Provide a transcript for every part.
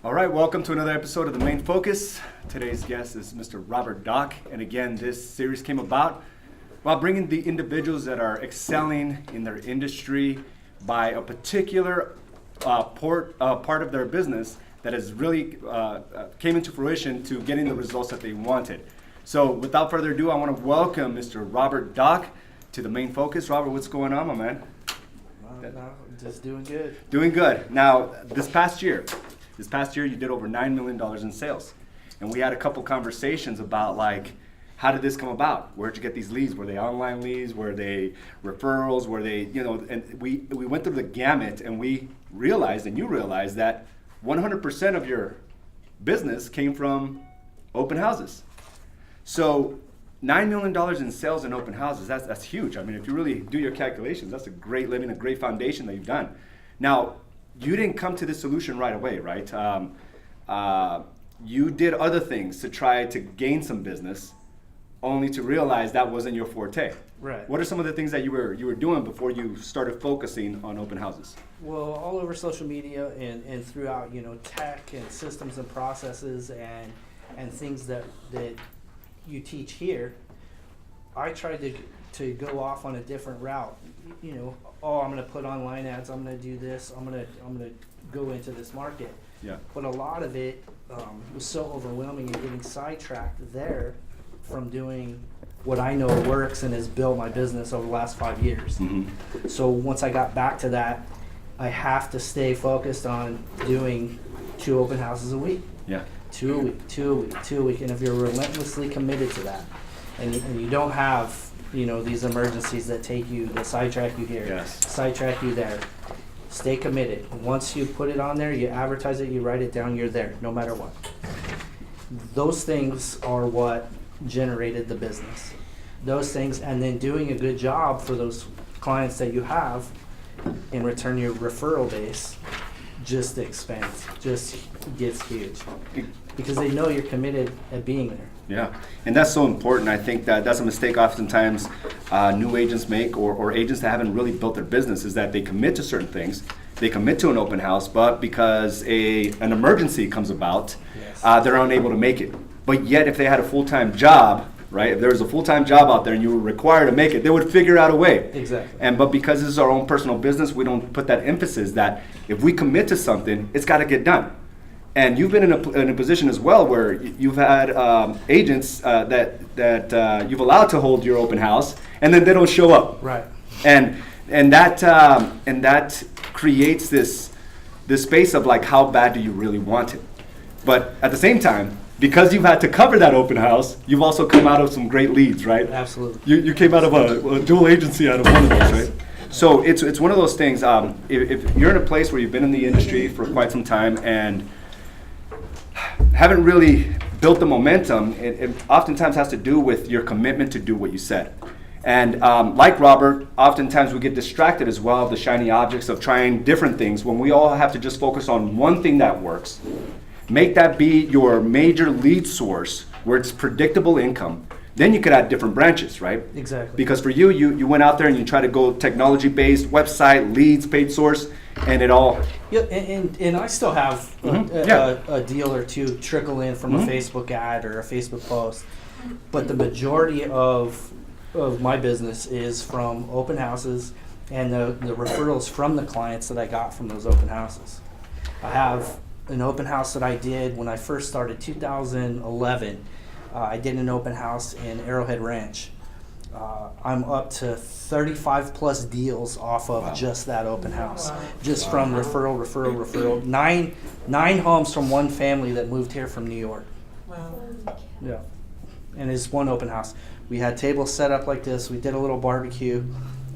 All right, welcome to another episode of The Main Focus. Today's guest is Mr. Robert Dauk, and again, this series came about while bringing the individuals that are excelling in their industry by a particular part of their business that has really came into fruition to getting the results that they wanted. So without further ado, I want to welcome Mr. Robert Dauk to The Main Focus. Robert, what's going on, my man? No, just doing good. Doing good. Now, this past year, you did over $9 million in sales. And we had a couple conversations about like, how did this come about? Where'd you get these leads? Were they online leads? Were they referrals? Were they, and we went through the gamut and we realized, and you realized that 100% of your business came from open houses. So $9 million in sales in open houses, that's huge. I mean, if you really do your calculations, that's a great living, a great foundation that you've done. Now, you didn't come to this solution right away, right? You did other things to try to gain some business, only to realize that wasn't your forte. Right. What are some of the things that you were doing before you started focusing on open houses? Well, all over social media and throughout, tech and systems and processes and things that you teach here, I tried to go off on a different route. I'm going to put online ads. I'm going to do this. I'm going to go into this market. Yeah. But a lot of it was so overwhelming and getting sidetracked there from doing what I know works and has built my business over the last 5 years. Mm-hmm. So once I got back to that, I have to stay focused on doing 2 open houses a week. Yeah. 2 a week, 2 a week, 2 a week. And if you're relentlessly committed to that, and you don't have these emergencies that sidetrack you here, Yes. sidetrack you there, stay committed. Once you put it on there, you advertise it, you write it down, you're there, no matter what. Those things are what generated the business. Those things, and then doing a good job for those clients that you have, in return your referral base just expands, just gets huge. Because they know you're committed at being there. Yeah, and that's so important. I think that's a mistake oftentimes new agents make, or agents that haven't really built their business, is that they commit to certain things. They commit to an open house, but because an emergency comes about, Yes. they're unable to make it. But yet, if they had a full-time job, right? If there was a full-time job out there and you were required to make it, they would figure out a way. Exactly. But because this is our own personal business, we don't put that emphasis that if we commit to something, it's got to get done. And you've been in a position as well where you've had agents that you've allowed to hold your open house, and then they don't show up. Right. And that creates this space of like, how bad do you really want it? But at the same time, because you've had to cover that open house, you've also come out of some great leads, right? Absolutely. You came out of a dual agency out of one of those, right? So it's one of those things. If you're in a place where you've been in the industry for quite some time and haven't really built the momentum, it oftentimes has to do with your commitment to do what you said. And like Robert, oftentimes we get distracted as well of the shiny objects of trying different things when we all have to just focus on one thing that works. Make that be your major lead source where it's predictable income. Then you could add different branches, right? Exactly. Because for you went out there and you try to go technology-based, website, leads, paid source, and it all... Yeah, and I still have a deal or two trickle in from a Facebook ad or a Facebook post. But the majority of my business is from open houses and the referrals from the clients that I got from those open houses. I have an open house that I did when I first started, 2011. I did an open house in Arrowhead Ranch. I'm up to 35 plus deals off of just that open house, just from referral. Nine homes from one family that moved here from New York. Wow. Yeah, and it's one open house. We had tables set up like this. We did a little barbecue.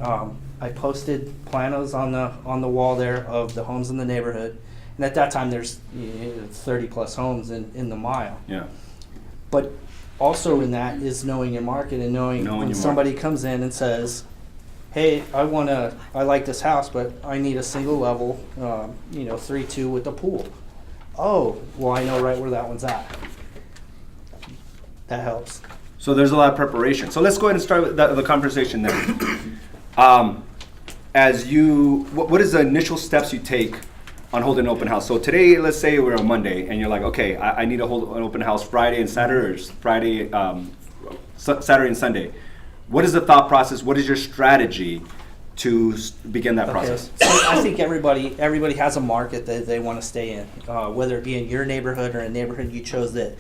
I posted planos on the wall there of the homes in the neighborhood. And at that time, there's 30 plus homes in the mile. Yeah. But also in that is knowing your market and knowing when somebody comes in and says, "Hey, I like this house, but I need a single level, 3-2 with a pool." Oh, well, I know right where that one's at. That helps. So there's a lot of preparation. So let's go ahead and start with the conversation there. What is the initial steps you take on holding an open house. So today, let's say we're on Monday, and you're like, okay, I need to hold an open house Friday and Saturday, or Friday, Saturday and Sunday. What is the thought process? What is your strategy to begin that process? So I think everybody has a market that they want to stay in, whether it be in your neighborhood or a neighborhood you chose that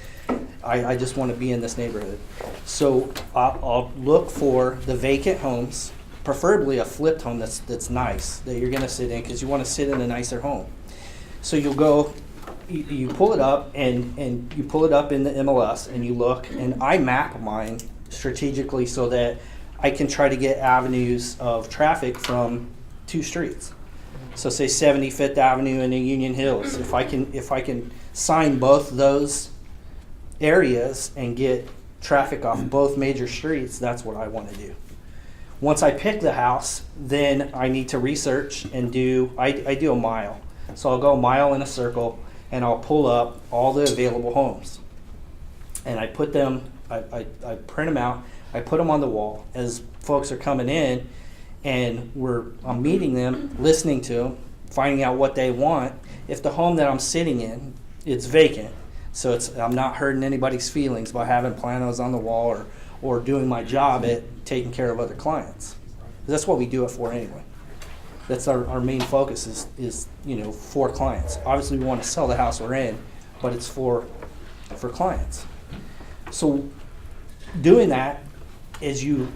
I just want to be in this neighborhood. So I'll look for the vacant homes, preferably a flipped home that's nice, that you're going to sit in, because you want to sit in a nicer home. So you'll go, you pull it up, and you pull it up in the MLS, and you look, and I map mine strategically so that I can try to get avenues of traffic from 2 streets. So say 75th Avenue and Union Hills. If I can sign both those areas and get traffic off both major streets, that's what I want to do. Once I pick the house, then I need to research and I do a mile. So I'll go a mile in a circle, and I'll pull up all the available homes. And I put them, I print them out, I put them on the wall as folks are coming in, and I'm meeting them, listening to them, finding out what they want. If the home that I'm sitting in, it's vacant, so I'm not hurting anybody's feelings by having planos on the wall or doing my job at taking care of other clients. That's what we do it for anyway. That's our main focus is for clients. Obviously we want to sell the house we're in, but it's for clients. So doing that, as you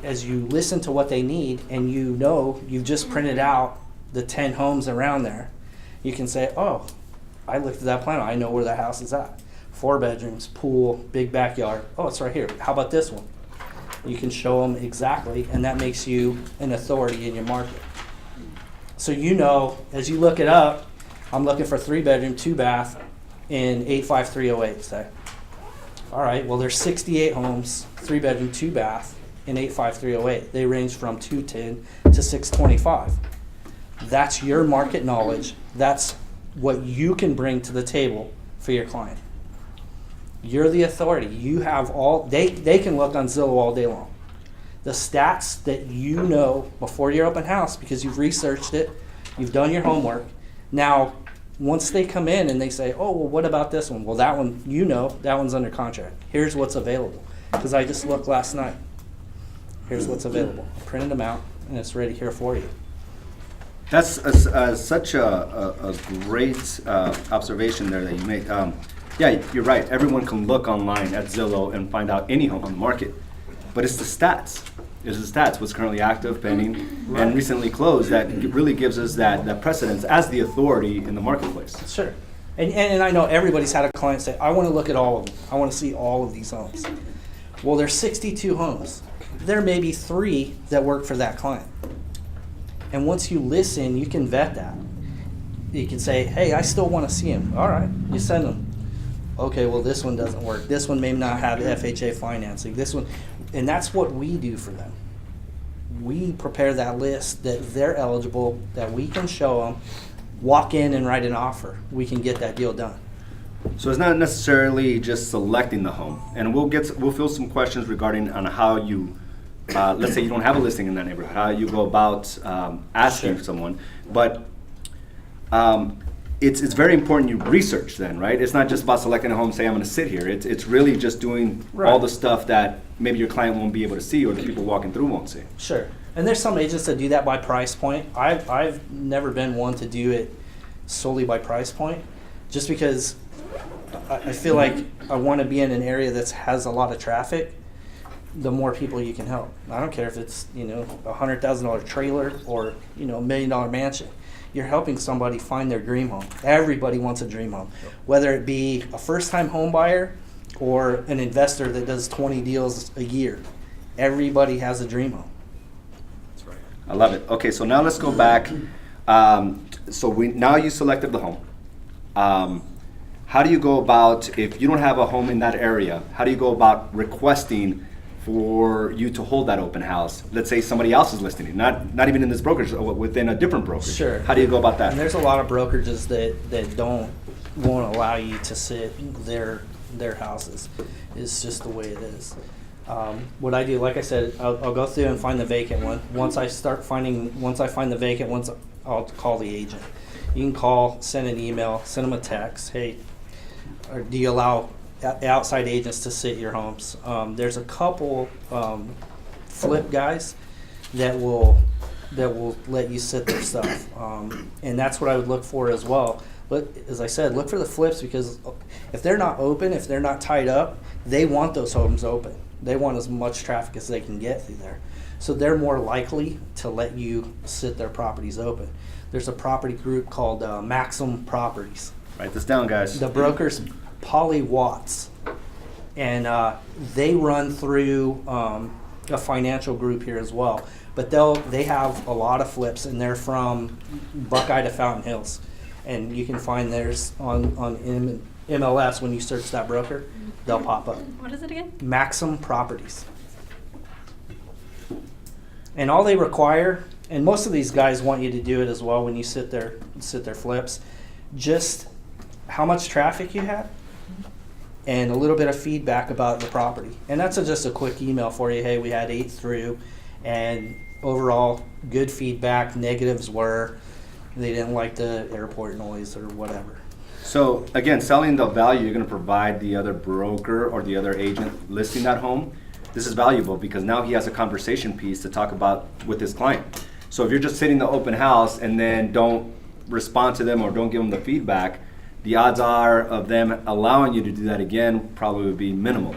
listen to what they need, and you've just printed out the 10 homes around there, you can say, oh, I looked at that plan, I know where that house is at. 4 bedrooms, pool, big backyard. Oh, it's right here. How about this one? You can show them exactly, and that makes you an authority in your market. So as you look it up, I'm looking for 3 bedroom, 2 bath in 85308, say. All right, well, there's 68 homes, 3 bedroom, 2 bath in 85308. They range from 210 to 625. That's your market knowledge. That's what you can bring to the table for your client. You're the authority. You have they can look on Zillow all day long. The stats that you know before your open house, because you've researched it, you've done your homework. Now, once they come in and they say, oh, well, what about this one? Well, that one, that one's under contract. Here's what's available. Because I just looked last night. Here's what's available. I printed them out, and it's ready here for you. That's such a great observation there that you made. Yeah, you're right. Everyone can look online at Zillow and find out any home on the market. But it's the stats. It's the stats, what's currently active, pending, and recently closed, that really gives us that precedence as the authority in the marketplace. Sure. And I know everybody's had a client say, I want to look at all of them. I want to see all of these homes. Well, there's 62 homes. There may be 3 that work for that client. And once you listen, you can vet that. You can say, hey, I still want to see them. All right, you send them. Okay, well, this one doesn't work. This one may not have FHA financing. This one, and that's what we do for them. We prepare that list that they're eligible, that we can show them, walk in and write an offer. We can get that deal done. So it's not necessarily just selecting the home, and we'll fill some questions regarding on how you, let's say you don't have a listing in that neighborhood, how you go about asking someone, but it's very important you research then, right? It's not just about selecting a home, say I'm going to sit here. It's really just doing all the stuff that maybe your client won't be able to see, or the people walking through won't see. Sure. And there's some agents that do that by price point. I've never been one to do it solely by price point, just because I feel like I want to be in an area that has a lot of traffic. The more people you can help. I don't care if it's a $100,000 trailer or $1 million mansion. You're helping somebody find their dream home. Everybody wants a dream home, whether it be a first-time home buyer or an investor that does 20 deals a year. Everybody has a dream home. That's right. I love it. Okay, so now let's go back. Now you selected the home. How do you go about, if you don't have a home in that area, how do you go about requesting for you to hold that open house? Let's say somebody else is listing it, not even in this brokerage, within a different brokerage. Sure. How do you go about that? And there's a lot of brokerages that won't allow you to sit their houses. It's just the way it is. What I do, like I said, I'll go through and find the vacant one. Once I find the vacant ones, I'll call the agent. You can call, send an email, send them a text. Hey, or do you allow outside agents to sit your homes? There's a couple flip guys that will let you sit their stuff, and that's what I would look for as well. But as I said, look for the flips, because if they're not open, if they're not tied up, they want those homes open. They want as much traffic as they can get through there. So they're more likely to let you sit their properties open. There's a property group called Maxim Properties. Write this down, guys. The broker's Polly Watts, and they run through a financial group here as well. But they have a lot of flips, and they're from Buckeye to Fountain Hills, and you can find theirs on MLS. When you search that broker, they'll pop up. What is it again? Maxim Properties. And all they require, and most of these guys want you to do it as well when you sit their flips, just how much traffic you had and a little bit of feedback about the property. And that's just a quick email for you. Hey, we had 8 through, and overall good feedback. Negatives were they didn't like the airport noise or whatever. So again, selling the value you're going to provide the other broker or the other agent listing that home. This is valuable because now he has a conversation piece to talk about with his client. So if you're just sitting the open house and then don't respond to them or don't give them the feedback, the odds are of them allowing you to do that again probably would be minimal.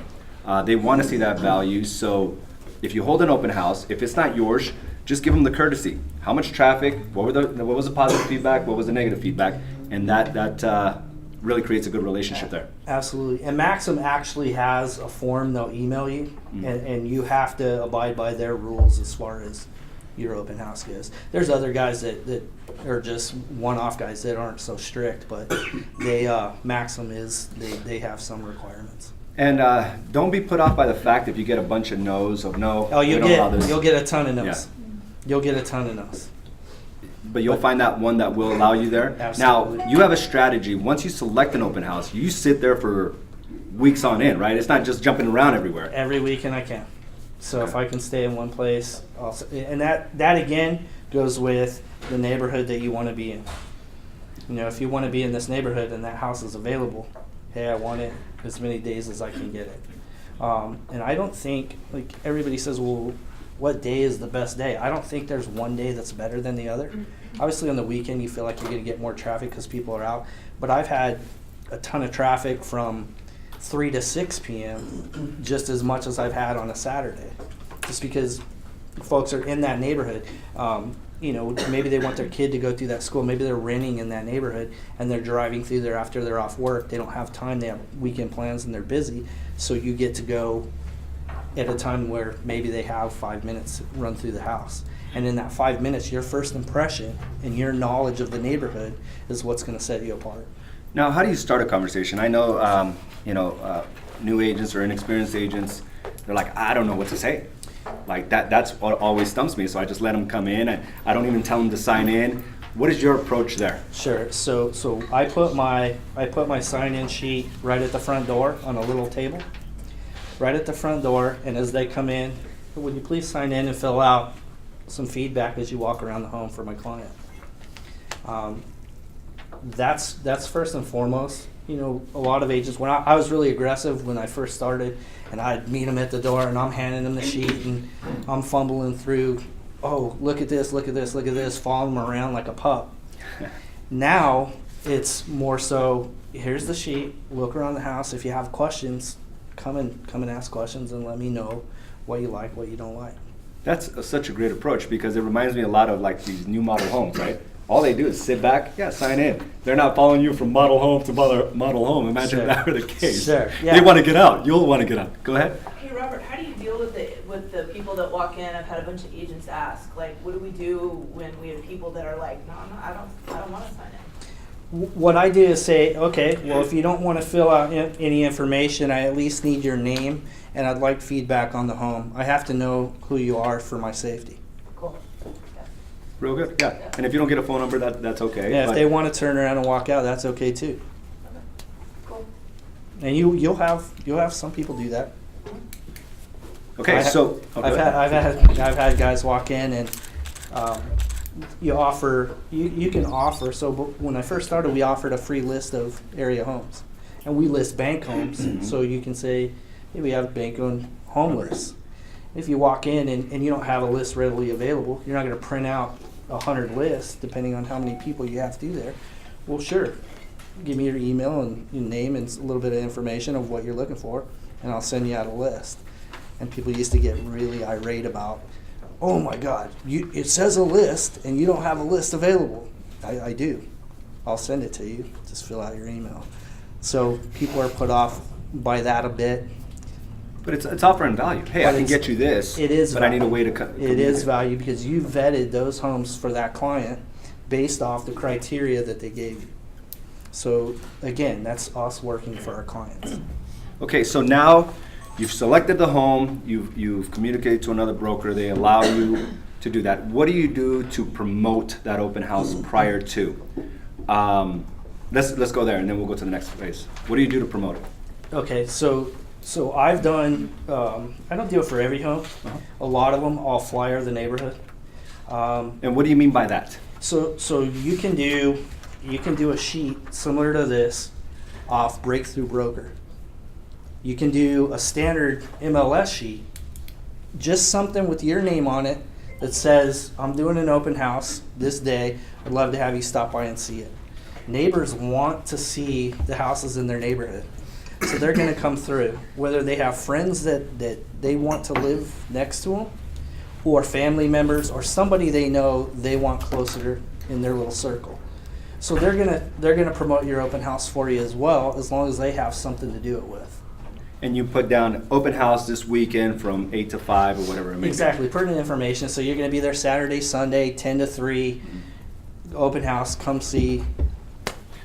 They want to see that value. So if you hold an open house, if it's not yours, just give them the courtesy. How much traffic? What was the positive feedback? What was the negative feedback? And that really creates a good relationship there. Absolutely. And Maxim actually has a form they'll email you, and you have to abide by their rules as far as your open house goes. There's other guys that are just one-off guys that aren't so strict, but Maxim they have some requirements. And don't be put off by the fact if you get a bunch of no's of no. Oh, we don't allow this. you'll get a ton of no's. Yeah. You'll get a ton of no's. But you'll find that one that will allow you there. Absolutely. Now, you have a strategy. Once you select an open house, you sit there for weeks on end, right? It's not just jumping around everywhere. Every weekend I can. So Okay. if I can stay in one place, and that again goes with the neighborhood that you want to be in. You know, if you want to be in this neighborhood and that house is available, hey, I want it as many days as I can get it. And I don't think, like everybody says, well, what day is the best day? I don't think there's one day that's better than the other. Obviously on the weekend you feel like you're going to get more traffic because people are out, but I've had a ton of traffic from 3 to 6 p.m. just as much as I've had on a Saturday, just because folks are in that neighborhood. You know, maybe they want their kid to go through that school. Maybe they're renting in that neighborhood and they're driving through there after they're off work. They don't have time. They have weekend plans and they're busy. So you get to go at a time where maybe they have 5 minutes to run through the house. And in that 5 minutes, your first impression and your knowledge of the neighborhood is what's going to set you apart. Now, how do you start a conversation? I know, new agents or inexperienced agents, they're like, I don't know what to say. Like that's what always stumps me. So I just let them come in. I don't even tell them to sign in. What is your approach there? Sure. So I put my sign-in sheet right at the front door on a little table, right at the front door. And as they come in, would you please sign in and fill out some feedback as you walk around the home for my client? That's first and foremost. You know, a lot of agents, when I was really aggressive when I first started, and I'd meet them at the door and I'm handing them the sheet and I'm fumbling through, oh, look at this, look at this, look at this, following them around like a pup. Now it's more so, here's the sheet, look around the house. If you have questions, come and ask questions and let me know what you like, what you don't like. That's such a great approach because it reminds me a lot of like these new model homes, right? All they do is sit back, sign in. They're not following you from model home to model home. Imagine Sure. if that were the case. Sure. Yeah. They want to get out. You'll want to get out. Go ahead. Hey Robert, how do you deal with the people that walk in? I've had a bunch of agents ask, like, what do we do when we have people that are like, no, I don't want to sign in. What I do is say, okay, well, if you don't want to fill out any information, I at least need your name and I'd like feedback on the home. I have to know who you are for my safety. Cool. Yeah. Real good. Yeah. And if you don't get a phone number, that's okay. Yeah, if but- they want to turn around and walk out, that's okay too. Okay. Cool. And you'll have some people do that. Okay, so I've had guys walk in and you offer, you can offer, so when I first started, we offered a free list of area homes. And we list bank homes, so you can say, hey, we have bank-owned home lists. If you walk in and you don't have a list readily available, you're not going to print out 100 lists, depending on how many people you have to do there. Well, sure. Give me your email and your name and a little bit of information of what you're looking for, and I'll send you out a list. And people used to get really irate about, oh my God, it says a list and you don't have a list available. I do. I'll send it to you. Just fill out your email. So people are put off by that a bit. But it's offering value. Hey, But I can get you this, it is but I need a value. way to cut. It is value because you vetted those homes for that client based off the criteria that they gave you. So again, that's us working for our clients. Okay, so now you've selected the home, you've communicated to another broker, they allow you to do that. What do you do to promote that open house prior to? Let's go there and then we'll go to the next phase. What do you do to promote it? Okay, so I've done, I don't do it for every home. A lot of them, I'll flyer the neighborhood. And what do you mean by that? So you can do a sheet similar to this off Breakthrough Broker. You can do a standard MLS sheet, just something with your name on it that says, I'm doing an open house this day. I'd love to have you stop by and see it. Neighbors want to see the houses in their neighborhood. So they're going to come through, whether they have friends that they want to live next to them, or family members, or somebody they know they want closer in their little circle. So they're gonna promote your open house for you as well, as long as they have something to do it with. And you put down open house this weekend from 8 to 5 or whatever it may be. Exactly, pertinent information. So you're gonna be there Saturday, Sunday, 10 to 3, open house, come see.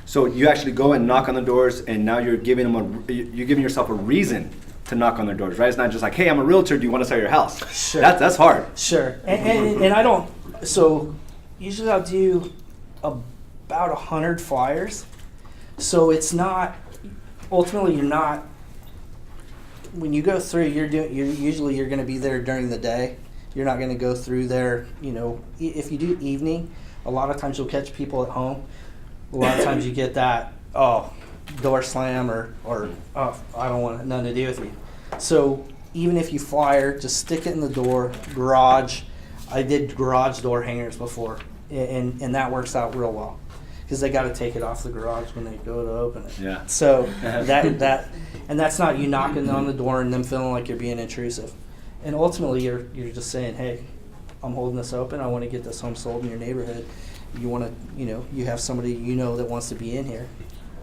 So you actually go and knock on the doors, and now you're giving them you're giving yourself a reason to knock on their doors, right? It's not just like, hey, I'm a realtor. Do you want to sell your house? Sure. That's hard. Sure, and I don't. So usually I'll do about 100 flyers. So it's not. Ultimately, you're not. When you go through, you're going to be there during the day. You're not going to go through there. You know, if you do evening, a lot of times you'll catch people at home. A lot of times you get that, door slam or I don't want nothing to do with you. So even if you flyer, just stick it in the door, garage. I did garage door hangers before, and that works out real well because they got to take it off the garage when they go to open it. Yeah. So that's not you knocking on the door and them feeling like you're being intrusive. And ultimately, you're just saying, hey, I'm holding this open. I want to get this home sold in your neighborhood. You want to, you have somebody that wants to be in here.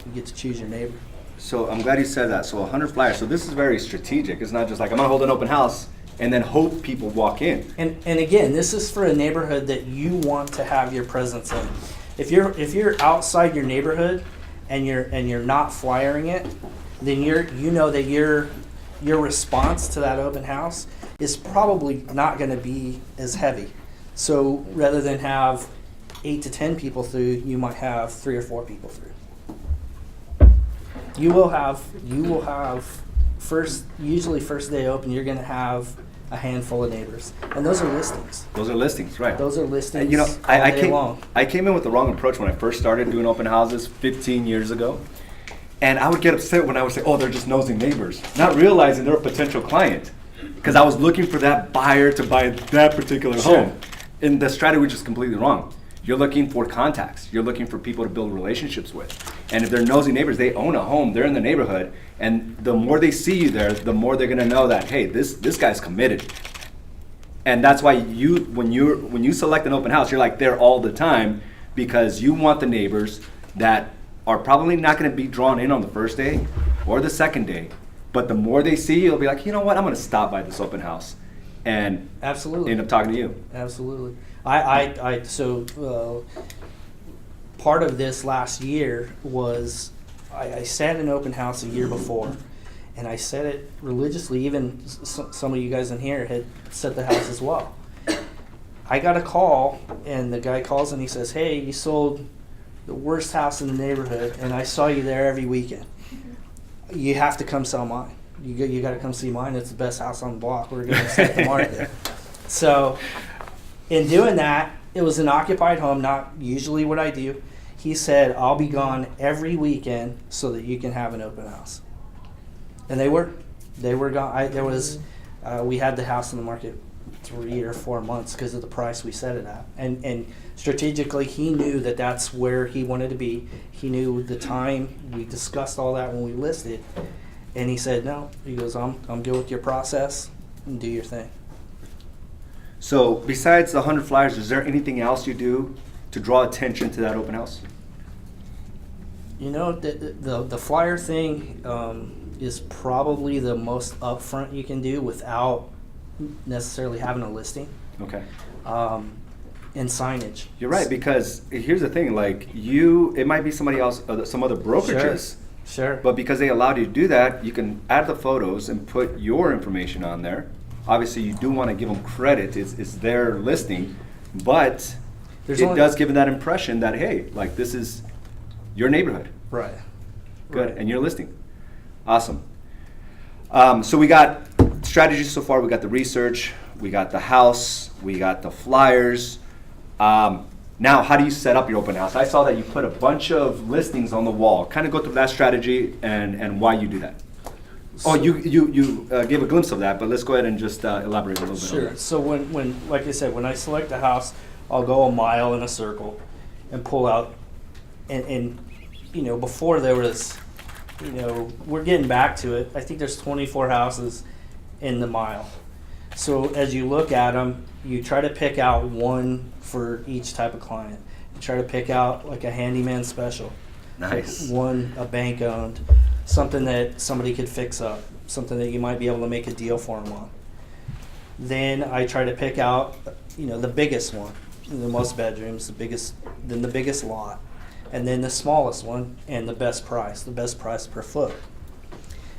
You get to choose your neighbor. So I'm glad you said that. So 100 flyers. So this is very strategic. It's not just like I'm gonna hold an open house and then hope people walk in. And again, this is for a neighborhood that you want to have your presence in. If you're outside your neighborhood and you're not flyering it, then that your response to that open house is probably not going to be as heavy. So rather than have 8 to 10 people through, you might have 3 or 4 people through. You will have usually first day open, you're going to have a handful of neighbors, and those are listings. Those are listings, right? Those are listings. And all day long. I came in with the wrong approach when I first started doing open houses 15 years ago. And I would get upset when I would say, oh, they're just nosy neighbors, not realizing they're a potential client. Because I was looking for that buyer to buy that particular home. And the strategy was just completely wrong. You're looking for contacts. You're looking for people to build relationships with. And if they're nosy neighbors, they own a home, they're in the neighborhood, and the more they see you there, the more they're gonna know that, hey, this guy's committed. And that's why when you select an open house, you're like there all the time, because you want the neighbors that are probably not gonna be drawn in on the first day or the second day, but the more they see you, they'll be like, you know what, I'm gonna stop by this open house and Absolutely. end up talking to you. Absolutely. So part of this last year was I sat in an open house a year before, and I said it religiously. Even some of you guys in here had set the house as well. I got a call, and the guy calls and he says, hey, you sold the worst house in the neighborhood, and I saw you there every weekend. You have to come sell mine. You got to come see mine. It's the best house on the block. We're going to set the market. So in doing that, It was an occupied home, not usually what I do. He said, I'll be gone every weekend so that you can have an open house. And they were gone. We had the house on the market 3 or 4 months because of the price we set it at. And strategically, he knew that that's where he wanted to be. He knew the time. We discussed all that when we listed. And he said, no. He goes, I'm good with your process and do your thing. So besides the 100 flyers, is there anything else you do to draw attention to that open house? You know, the flyer thing is probably the most upfront you can do without necessarily having a listing. Okay. And signage. You're right, because here's the thing, like it might be somebody else, some other brokerages. Sure. But because they allowed you to do that, you can add the photos and put your information on there. Obviously, you do want to give them credit. It's their listing, but it does give them that impression that, hey, like this is your neighborhood. Right. Good, Right. and your listing. Awesome. So we got strategies so far. We got the research. We got the house. We got the flyers. Now, how do you set up your open house? I saw that you put a bunch of listings on the wall. Kind of go through that strategy and why you do that. Oh, you gave a glimpse of that, but let's go ahead and just elaborate a little bit on Sure. that. So when like I said, when I select a house, I'll go a mile in a circle and pull out. And you know, before there was, you know, we're getting back to it. I think there's 24 houses in the mile. So as you look at them, you try to pick out one for each type of client. You try to pick out like a handyman special. Nice. One, a bank owned, something that somebody could fix up, something that you might be able to make a deal for them on. Then I try to pick out, you know, the biggest one, the most bedrooms, then the biggest lot, and then the smallest one and the best price per foot.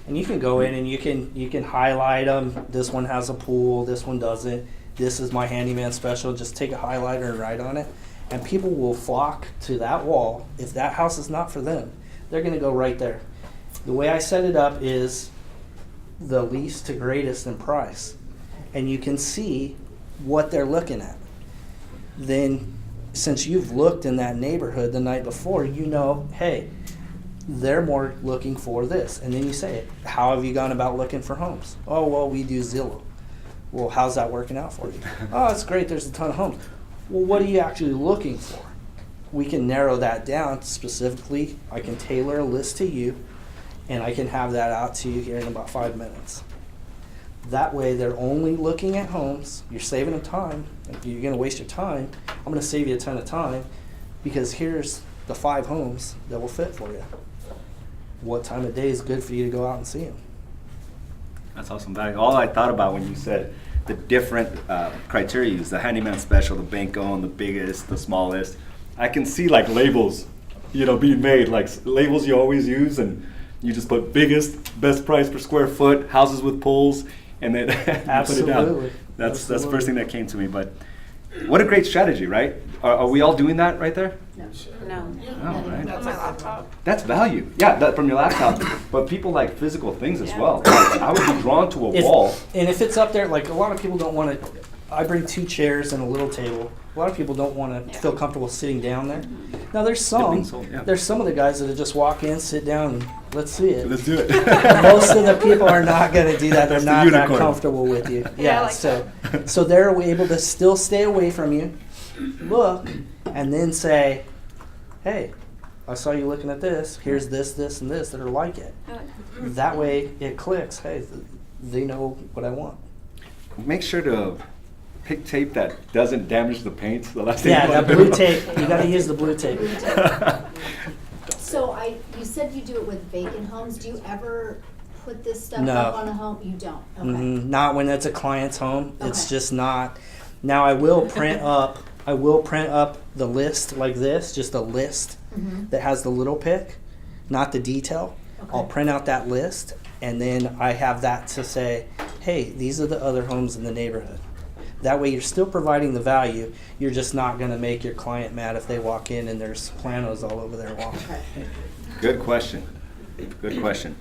And you can go in and you can highlight them. This one has a pool, this one doesn't. This is my handyman special. Just take a highlighter and write on it. And people will flock to that wall. If that house is not for them, they're going to go right there. The way I set it up is the least to greatest in price. And you can see what they're looking at. Then, since you've looked in that neighborhood the night before, you know, hey, they're more looking for this. And then you say it. How have you gone about looking for homes? Oh, well, we do Zillow. Well, how's that working out for you? Oh, it's great. There's a ton of homes. Well, what are you actually looking for? We can narrow that down specifically. I can tailor a list to you, and I can have that out to you here in about 5 minutes. That way, they're only looking at homes. You're saving them time. If you're going to waste your time, I'm going to save you a ton of time because here's the 5 homes that will fit for you. What time of day is good for you to go out and see them? That's awesome. All I thought about when you said the different criteria is the handyman special, the bank owned, the biggest, the smallest. I can see like labels, you know, being made, like labels you always use, and you just put biggest, best price per square foot, houses with pools, and then you put it Absolutely. down. That's the first thing that came to me. But what a great strategy, right? Are we all doing that right there? No. Oh, right. That's my laptop. That's value. Yeah, that from your laptop. But people like physical things as well. I would be drawn to a wall. And if it's up there, like a lot of people don't want to, I bring 2 chairs and a little table. A lot of people don't want to feel comfortable sitting down there. Now there's some of the guys that just walk in, sit down, and let's see it. Let's do it. Most of the people are not going to do that. They're That's the not that unicorn. comfortable with you. Yeah, I like so they're able to still stay away from you, look, and then say, hey, I saw you looking at this. Here's this, this, and this that are like it. That way it clicks. Hey, they know what I want. Make sure to pick tape that doesn't damage the paint. The last thing Yeah, you that want blue to do. tape. You got to use the blue tape. So you said you do it with vacant homes. Do you ever put this stuff No. up on a home? You don't. Okay. Not when it's a client's home. It's Okay. just not. Now I will print up. The list like this, just a list that has the little pic, not the detail. Okay. I'll print out that list, and then I have that to say, hey, these are the other homes in the neighborhood. That way you're still providing the value. You're just not going to make your client mad if they walk in and there's planos all over their wall. Okay. Good question. Good question.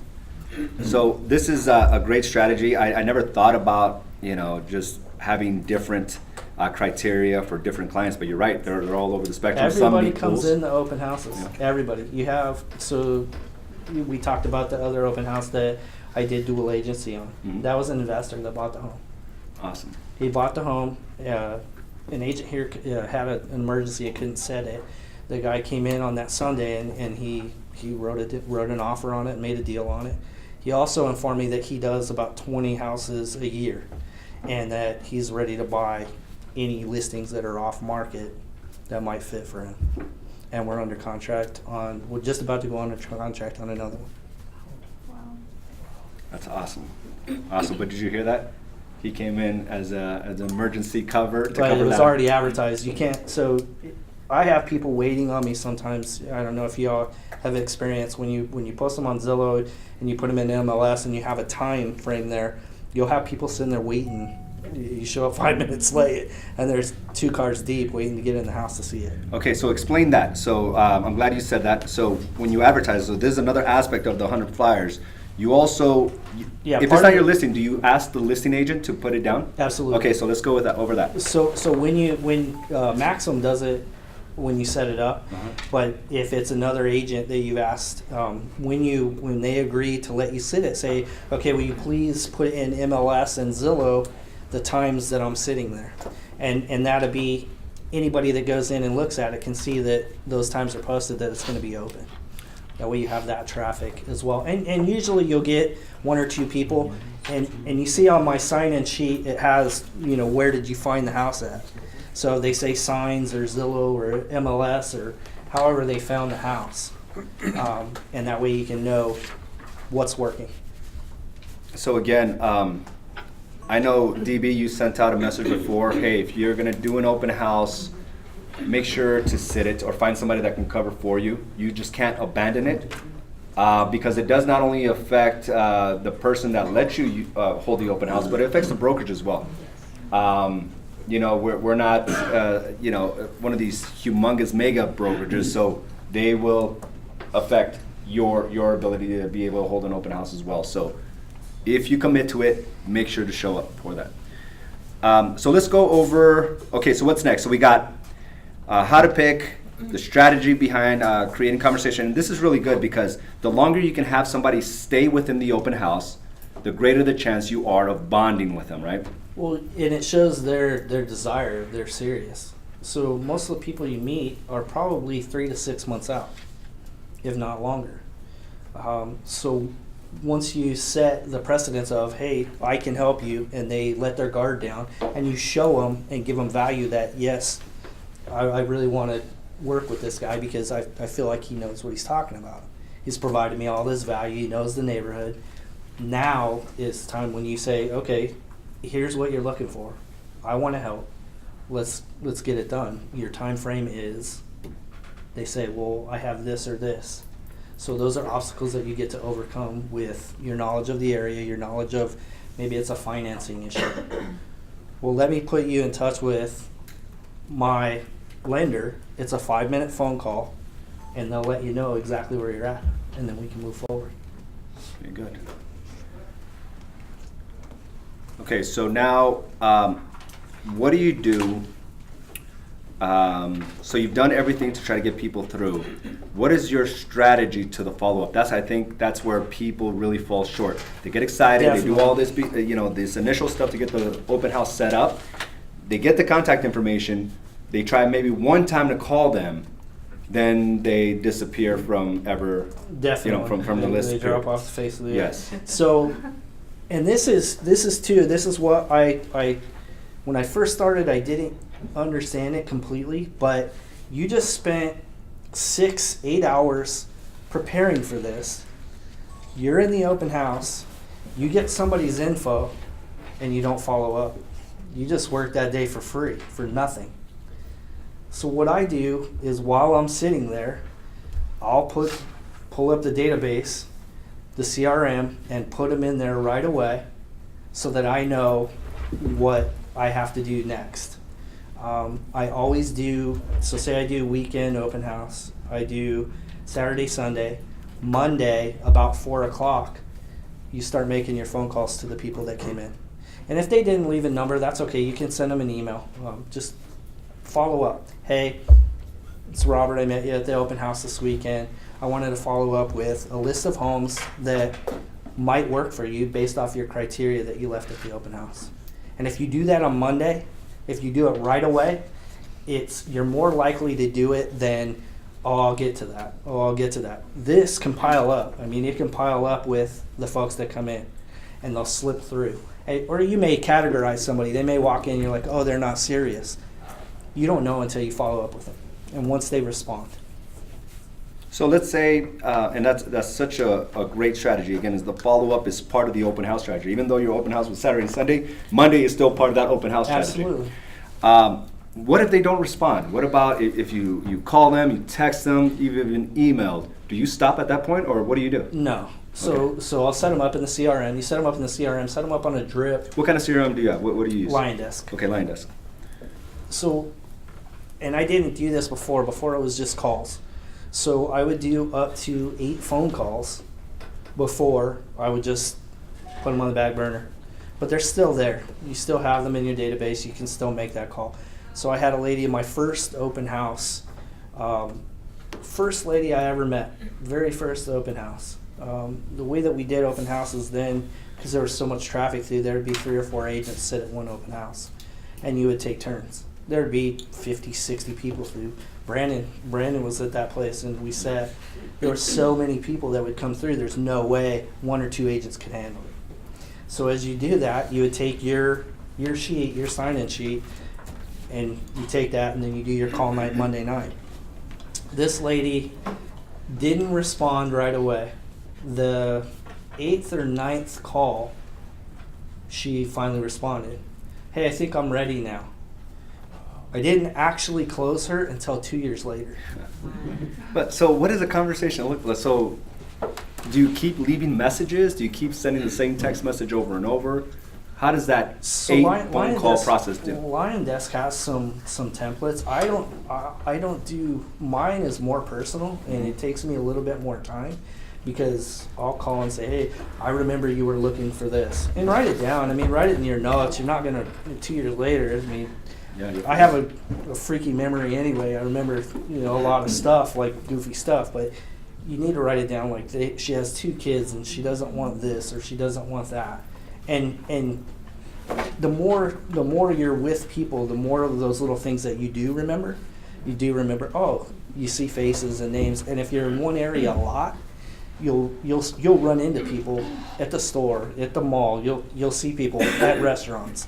So this is a great strategy. I never thought about, you know, just having different criteria for different clients, but you're right, they're all over the spectrum. Some Everybody meet comes pools. in the open houses. Yeah. Everybody. You have, so we talked about the other open house that I did dual agency on. Mhm. That was an investor that bought the home. Awesome. He bought the home. An agent here had an emergency and couldn't set it. The guy came in on that Sunday and he wrote an offer on it and made a deal on it. He also informed me that he does about 20 houses a year and that he's ready to buy any listings that are off market that might fit for him. And we're under contract on, we're just about to go under contract on another one. Wow. That's awesome. Awesome. But did you hear that? He came in as an emergency cover to But cover it was that. already advertised. You can't, so I have people waiting on me sometimes. I don't know if y'all have experience when you post them on Zillow and you put them in MLS and you have a time frame there, you'll have people sitting there waiting. You show up 5 minutes late and there's 2 cars deep waiting to get in the house to see it. Okay, so explain that. So I'm glad you said that. So when you advertise, so this is another aspect of the 100 flyers. You also, Yeah, if part it's not of your it- listing, do you ask the listing agent to put it down? Absolutely. Okay, so let's go with that. Over that. So when Maxim does it, when you set it up, but if it's another agent that you've asked, when they agree to let you sit it, say, okay, will you please put in MLS and Zillow the times that I'm sitting there, and that'll be anybody that goes in and looks at it can see that those times are posted, that it's going to be open. That way you have that traffic as well, and usually you'll get 1 or 2 people, and you see on my sign-in sheet it has, where did you find the house at. So they say signs or Zillow or MLS or however they found the house. And that way you can know what's working. So again, I know DB, you sent out a message before. Hey, if you're gonna do an open house, make sure to sit it or find somebody that can cover for you. You just can't abandon it because it does not only affect the person that lets you hold the open house, but it affects the brokerage as well. We're not, one of these humongous mega brokerages, so they will affect your ability to be able to hold an open house as well. So if you commit to it, make sure to show up for that. So let's go over, okay, so what's next? So we got how to pick, the strategy behind creating conversation. And this is really good because the longer you can have somebody stay within the open house, the greater the chance you are of bonding with them, right? Well, and it shows their desire, they're serious. So most of the people you meet are probably 3 to 6 months out, if not longer. So once you set the precedence of, hey, I can help you, and they let their guard down, and you show them and give them value that, yes, I really want to work with this guy because I feel like he knows what he's talking about. He's provided me all this value, he knows the neighborhood. Now is time when you say, okay, here's what you're looking for. I want to help. Let's get it done. Your time frame is, they say, well, I have this or this. So those are obstacles that you get to overcome with your knowledge of the area, your knowledge of maybe it's a financing issue. Well, let me put you in touch with my lender. It's a 5-minute phone call, and they'll let you know exactly where you're at, and then we can move forward. Very good. Okay, so now, what do you do? So you've done everything to try to get people through. What is your strategy to the follow-up? I think that's where people really fall short. They get excited, They do all this, this initial stuff to get the open house set up. They get the contact information. They try maybe one time to call them, then they disappear from ever, Definitely. from the list. They drop off the face of the Yes. earth. So, and this is what I when I first started, I didn't understand it completely, but you just spent 6-8 hours preparing for this. You're in the open house, you get somebody's info, and you don't follow up. You just work that day for free, for nothing. So what I do is while I'm sitting there, I'll pull up the database, the CRM, and put them in there right away so that I know what I have to do next. I always do, so say I do weekend open house, I do Saturday, Sunday, Monday about 4 o'clock, you start making your phone calls to the people that came in. And if they didn't leave a number, that's okay. You can send them an email. Just follow up. Hey, it's Robert. I met you at the open house this weekend. I wanted to follow up with a list of homes that might work for you based off your criteria that you left at the open house. And if you do that on Monday, if you do it right away, you're more likely to do it than, oh, I'll get to that. Oh, I'll get to that. This can pile up. I mean, it can pile up with the folks that come in, and they'll slip through. Or you may categorize somebody. They may walk in and you're like, oh, they're not serious. You don't know until you follow up with them. And once they respond. So let's say, and that's such a great strategy, again, is the follow-up is part of the open house strategy. Even though your open house was Saturday and Sunday, Monday is still part of that open house strategy. Absolutely. What if they don't respond? What about if you call them, you text them, even emailed? Do you stop at that point, or what do you do? No. So I'll set them up in the CRM. You set them up in the CRM, set them up on a drip. What kind of CRM do you have? What do you use? Lion Desk. Okay, Lion Desk. So, and I didn't do this before. Before it was just calls. So I would do up to 8 phone calls before I would just put them on the back burner. But they're still there. You still have them in your database. You can still make that call. So I had a lady in my first open house, first lady I ever met, very first open house. The way that we did open houses then, because there was so much traffic through, there would be 3 or 4 agents sit at one open house, and you would take turns. There would be 50, 60 people through. Brandon was at that place, and we sat. There were so many people that would come through. There's no way 1 or 2 agents could handle it. So as you do that, you would take your sheet, your sign-in sheet, and you take that, and then you do your call night Monday night. This lady didn't respond right away. The 8th or 9th call, she finally responded. Hey, I think I'm ready now. I didn't actually close her until 2 years later. But so what does a conversation look like? So do you keep leaving messages? Do you keep sending the same text message over and over? How does that phone call process do? Lion Desk has some templates. I don't do, mine is more personal, and it takes me a little bit more time, because I'll call and say, hey, I remember you were looking for this. And write it down. I mean, write it in your notes. You're not going to, 2 years later, I mean, I have a freaky memory anyway. I remember, a lot of stuff, like goofy stuff, but you need to write it down. Like she has 2 kids and she doesn't want this or she doesn't want that. And the more you're with people, the more of those little things that you do remember. You do remember, oh, you see faces and names. And if you're in one area a lot, you'll run into people at the store, at the mall. You'll see people at restaurants.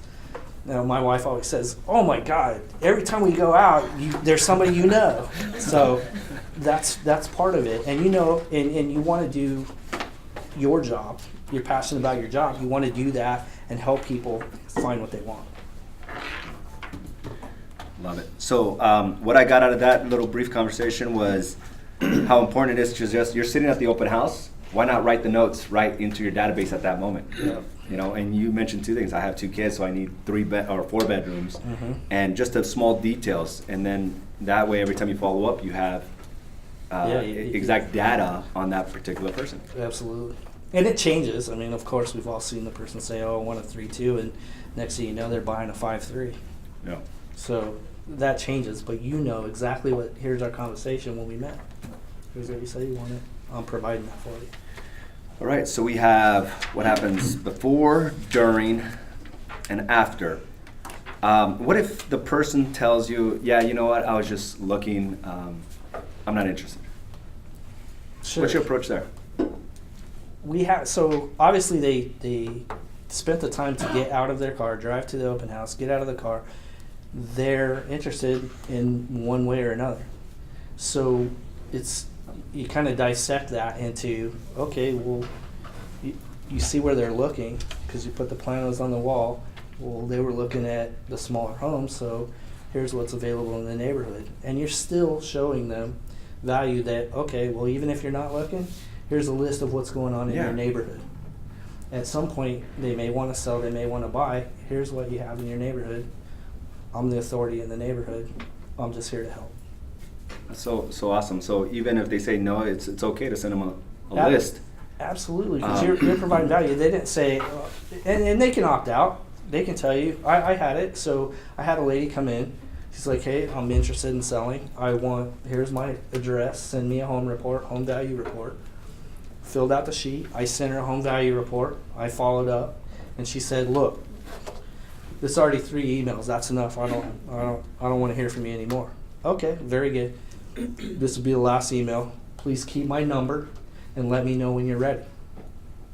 My wife always says, "Oh my God! Every time we go out, there's somebody you know." So that's part of it, and and you want to do your job. You're passionate about your job. You want to do that and help people find what they want. Love it. So what I got out of that little brief conversation was how important it is to just, you're sitting at the open house. Why not write the notes right into your database at that moment? Yeah. And you mentioned 2 things. I have 2 kids, so I need 3 or 4 bedrooms, and just the small details. And then that way, every time you follow up, you have exact data on that particular person. Absolutely. And it changes. I mean, of course, we've all seen the person say, "Oh, I want a 3-2," and next thing you know, they're buying a 5-3. Yeah. So that changes, but exactly what. Here's our conversation when we met. Here's what you said you wanted. I'm providing that for you. All right, so we have what happens before, during, and after. What if the person tells you, yeah, you know what, I was just looking, I'm not interested. Sure. What's your approach there? So obviously they spent the time to get out of their car, drive to the open house, get out of the car. They're interested in one way or another. So you kind of dissect that into, okay, well, you see where they're looking because you put the plans on the wall. Well, they were looking at the smaller homes, so here's what's available in the neighborhood. And you're still showing them value that, okay, well, even if you're not looking, here's a list of what's going on in your neighborhood. At some point, they may want to sell, they may want to buy. Here's what you have in your neighborhood. I'm the authority in the neighborhood. I'm just here to help. So awesome. So even if they say no, it's okay to send them a list. Absolutely, because you're providing value. They didn't say, and they can opt out. They can tell you. I had it. So I had a lady come in. She's like, hey, I'm interested in selling. Here's my address. Send me a home report, home value report. Filled out the sheet. I sent her a home value report. I followed up. And she said, look, there's already 3 emails. That's enough. I don't want to hear from you anymore. Okay, very good. This will be the last email. Please keep my number and let me know when you're ready.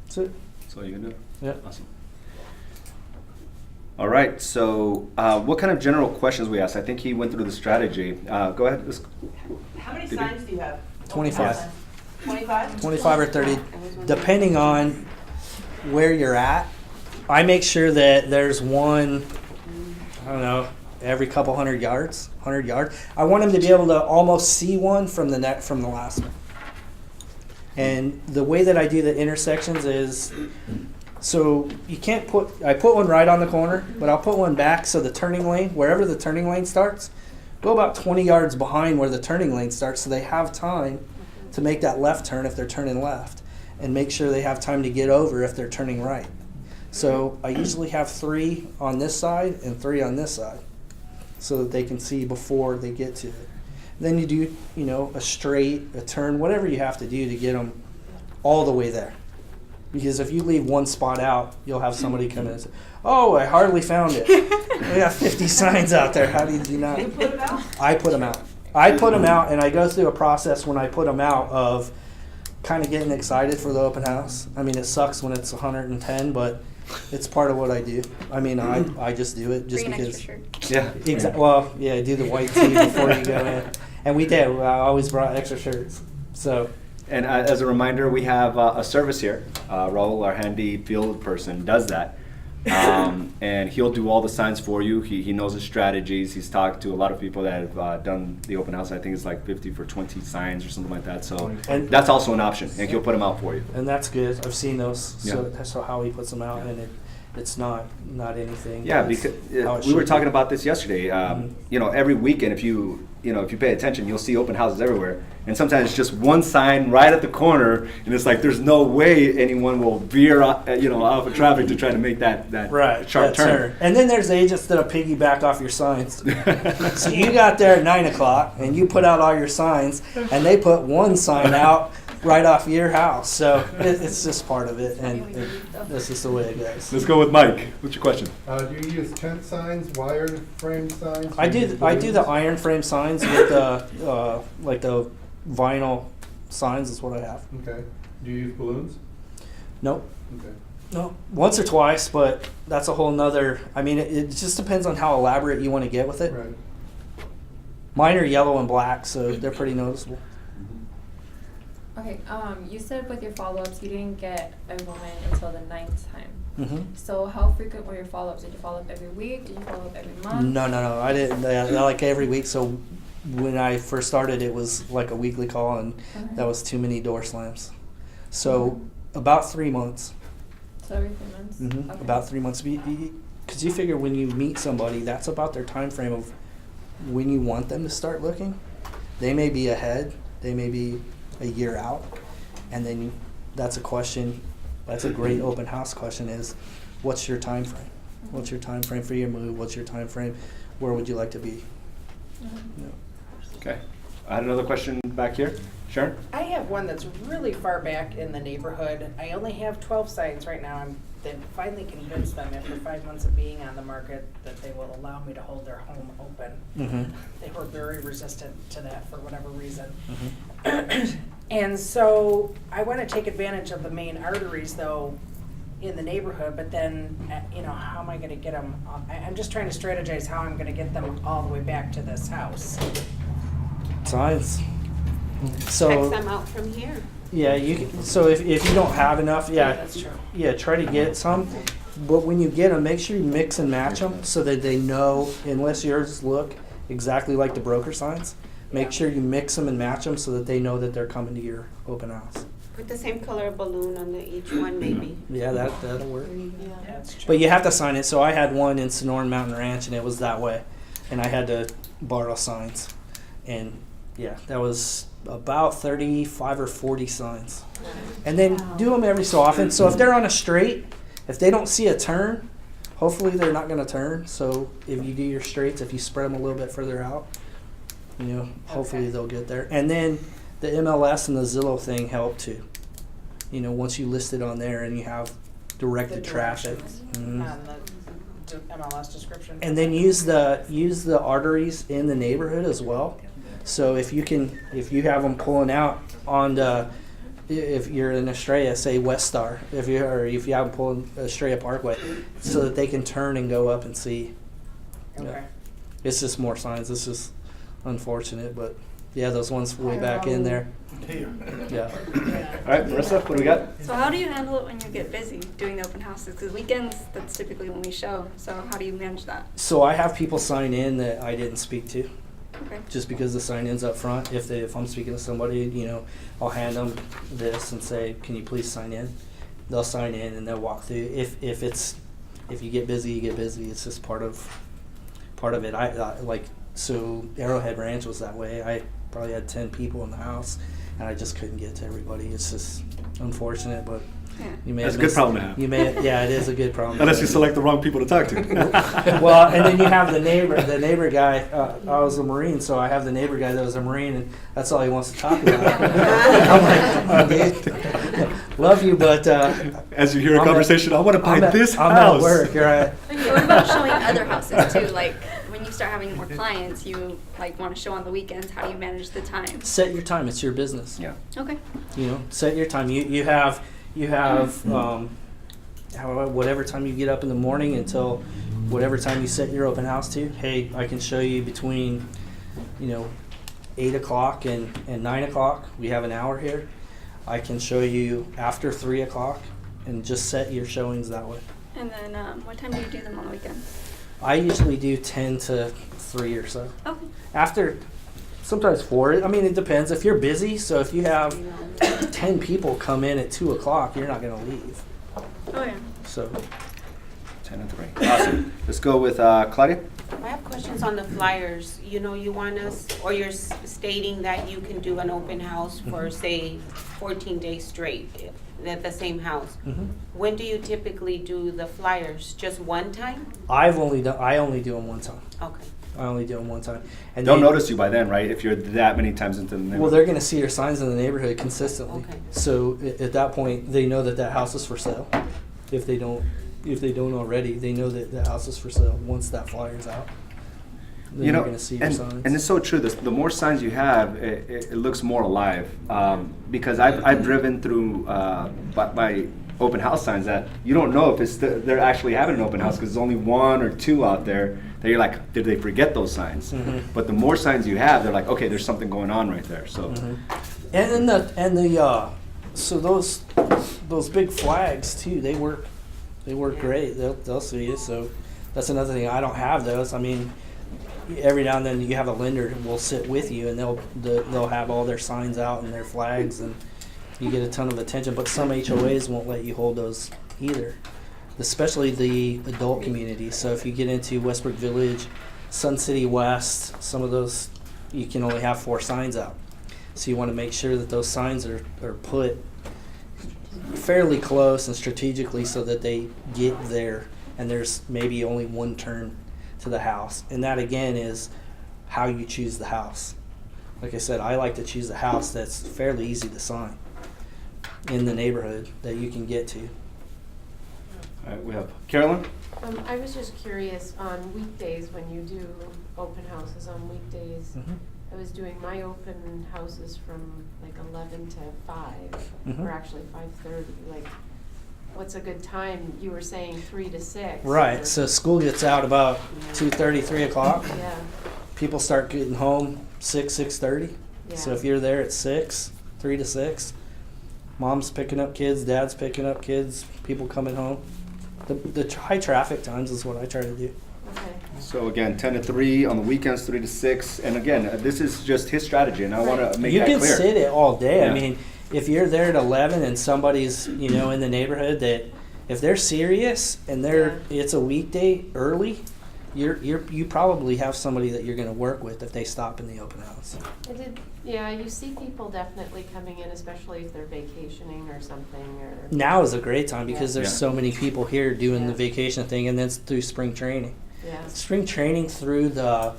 That's it. That's all you can do. Yeah. Awesome. All right. So, what kind of general questions we asked? I think he went through the strategy. Go ahead. How many Did signs do you have? 25. 25? 25 or 30, depending on where you're at. I make sure that there's one, I don't know, every couple 100 yards. I want them to be able to almost see one from the last one. And the way that I do the intersections is, so I put one right on the corner, but I'll put one back so the turning lane, wherever the turning lane starts, go about 20 yards behind where the turning lane starts so they have time to make that left turn if they're turning left, and make sure they have time to get over if they're turning right. So I usually have 3 on this side and 3 on this side so that they can see before they get to it. Then you do, a straight, a turn, whatever you have to do to get them all the way there. Because if you leave one spot out, you'll have somebody come in and say, oh, I hardly found it. We got 50 signs out there. How did you not? You put them out? I put them out. I put them out, and I go through a process when I put them out of kind of getting excited for the open house. I mean, it sucks when it's 110, but it's part of what I do. I mean, I just do it just Bring an because. extra shirt. Yeah. Well, yeah, do the white tee before you go in, and we did. I always brought extra shirts. So. And as a reminder, we have a service here. Raul, our handy field person, does that. And he'll do all the signs for you. He knows the strategies. He's talked to a lot of people that have done the open house. I think it's like 50 for 20 signs or something like that. So And- that's also an option, and he'll put them out for you. And that's good. I've seen those. So Yeah. that's how he puts them out, and it's not anything. Yeah, It's because how it we were should talking be. about this yesterday. Every weekend, if you pay attention, you'll see open houses everywhere. And sometimes it's just one sign right at the corner, and it's like there's no way anyone will veer off of traffic to try to make that sharp that turn. And then there's agents that'll piggyback off your signs. So you got there at 9 o'clock, and you put out all your signs, and they put one sign out right off your house. So it's just part of it, and this is the way it goes. Let's go with Mike. What's your question? Do you use tent signs, wired frame signs? I do the iron frame signs with the like the vinyl signs is what I have. Okay. Do you use balloons? Nope. Okay. No, once or twice, but that's a whole nother. I mean, it just depends on how elaborate you want to get with it. Right. Mine are yellow and black, so they're pretty noticeable. Okay, you said with your follow-ups, you didn't get a woman until the 9th time. Mm-hmm. So how frequent were your follow-ups? Did you follow up every week? Did you follow up every month? No. I didn't. Like every week. So when I first started, it was like a weekly call, and Okay. that was too many door slams. So about 3 months. So every 3 months? Mm-hmm. Okay. About 3 months. Because you figure when you meet somebody, that's about their time frame of when you want them to start looking. They may be ahead. They may be a year out, and then that's a question. That's a great open house question: is what's your time frame? What's your time frame for your move? What's your time frame? Where would you like to be? You know. Okay. I had another question back here. Sharon? I have one that's really far back in the neighborhood. I only have 12 signs right now. They finally convinced them after 5 months of being on the market that they will allow me to hold their home open. Mm-hmm. They were very resistant to that for whatever reason. Mm-hmm. And so I want to take advantage of the main arteries though in the neighborhood, but then, how am I going to get them? I'm just trying to strategize how I'm going to get them all the way back to this house. Signs. So Check them out from here. yeah, so if you don't have enough, That's true. try to get some. But when you get them, make sure you mix and match them so that they know, unless yours look exactly like the broker signs, make sure you mix them and match them so that they know that they're coming to your open house. Put the same color balloon on each one, maybe. Yeah, that'll work. Yeah. That's true. But you have to sign it. So I had one in Sonoran Mountain Ranch, and it was that way, and I had to borrow signs, and yeah, that was about 35 or 40 signs, and then do them every so often. So if they're on a straight, if they don't see a turn, hopefully they're not going to turn. So if you do your straights, if you spread them a little bit further out, you know, hopefully Okay. they'll get there. And then the MLS and the Zillow thing help too. You know, once you list it on there and you have directed The traffic. directions Mhm. on the MLS description. And then use the arteries in the neighborhood as well. So if you have them pulling out on the, if you're in Estrella, say West Star, if you have them pulling Estrella Parkway, so that they can turn and go up and see. Okay. It's just more signs. It's just unfortunate, but yeah, those ones way back in there. Yeah. Yeah. All right, Marissa, what do we got? So how do you handle it when you get busy doing the open houses? Because weekends, that's typically when we show. So how do you manage that? So I have people sign in that I didn't speak to. Okay. Just because the sign-in's up front. If I'm speaking to somebody, you know, I'll hand them this and say, "Can you please sign in?" They'll sign in and they'll walk through. If you get busy, you get busy. It's just part of it. I like, so Arrowhead Ranch was that way. I probably had 10 people in the house, and I just couldn't get to everybody. It's just unfortunate, but Yeah. you may That's have a good missed- problem to have. You may, yeah, it is a good problem. Unless you select the wrong people to talk to. Well, and then you have the neighbor guy. I was a Marine, so I have the neighbor guy that was a Marine, and that's all he wants to talk about. I'm like, "Dude, love you, but As you hear a I'm conversation, I want to buy I'm this I'm house. at work, right? What about showing other houses too? Like when you start having more clients, you like want to show on the weekends. How do you manage the time? Set your time. It's your business. Yeah. Okay. You know, set your time. You have whatever time you get up in the morning until whatever time you set your open house to. Hey, I can show you between, 8 o'clock and 9 o'clock. We have an hour here. I can show you after 3 o'clock, and just set your showings that way. And then what time do you do them on the weekend? I usually do 10 to 3 or so. Okay. After, sometimes 4. I mean, it depends. If you're busy, so if you have 10 people come in at 2 o'clock, you're not going to leave. Oh yeah. So 10 and 3. Awesome. Let's go with Claudia. I have questions on the flyers. You know, you want us, or you're stating that you can do an open house for, say, 14 days straight at the same house. When do you typically do the flyers? Just one time? I only do them one time. Okay. I only do them one time. And They'll they- notice you by then, right? If you're that many times into the neighborhood. Well, they're going to see your signs in the neighborhood consistently. Okay. So at that point, they know that house is for sale. If they don't already, they know that the house is for sale once that flyer's out. Then You know, they're going to see your signs. and it's so true. The more signs you have, it looks more alive. Because I've driven through by open house signs that you don't know if they're actually having an open house because there's only 1 or 2 out there that you're like, did they forget those signs? But the more signs you have, they're like, okay, there's something going on right there. So So those big flags too, they work great. They'll see you. So that's another thing. I don't have those. I mean, every now and then you have a lender who will sit with you, and they'll have all their signs out and their flags, and you get a ton of attention. But some HOAs won't let you hold those either, especially the adult community. So if you get into Westbrook Village, Sun City West, some of those, you can only have 4 signs out. So you want to make sure that those signs are put fairly close and strategically so that they get there, and there's maybe only one turn to the house. And that again is how you choose the house. Like I said, I like to choose a house that's fairly easy to sign in the neighborhood that you can get to. all right, we have Carolyn. I was just curious, on weekdays, when you do open houses on weekdays, I was doing my open houses from like 11 to 5, or actually 5:30. Like, what's a good time? You were saying 3 to 6. Right, or- so school gets out about 2:30, 3 o'clock. Yeah, People start getting home 6:30. So Yeah. if you're there at 6, 3 to 6, mom's picking up kids, dad's picking up kids, people coming home. The high traffic times is what I try to do. okay. So again, 10 to 3 on the weekends, 3 to 6. And again, this is just his strategy, and I want to make You that can clear. sit it all day. Yeah. I mean, if you're there at 11 and somebody's, in the neighborhood that, if they're serious and it's a weekday early, you probably have somebody that you're going to work with if they stop in the open house. I did Yeah, you see people definitely coming in, especially if they're vacationing or something, or. Now is a great time because there's Yeah. so many people here doing the Yeah. vacation thing, and then it's through spring training. Yeah. Spring training through the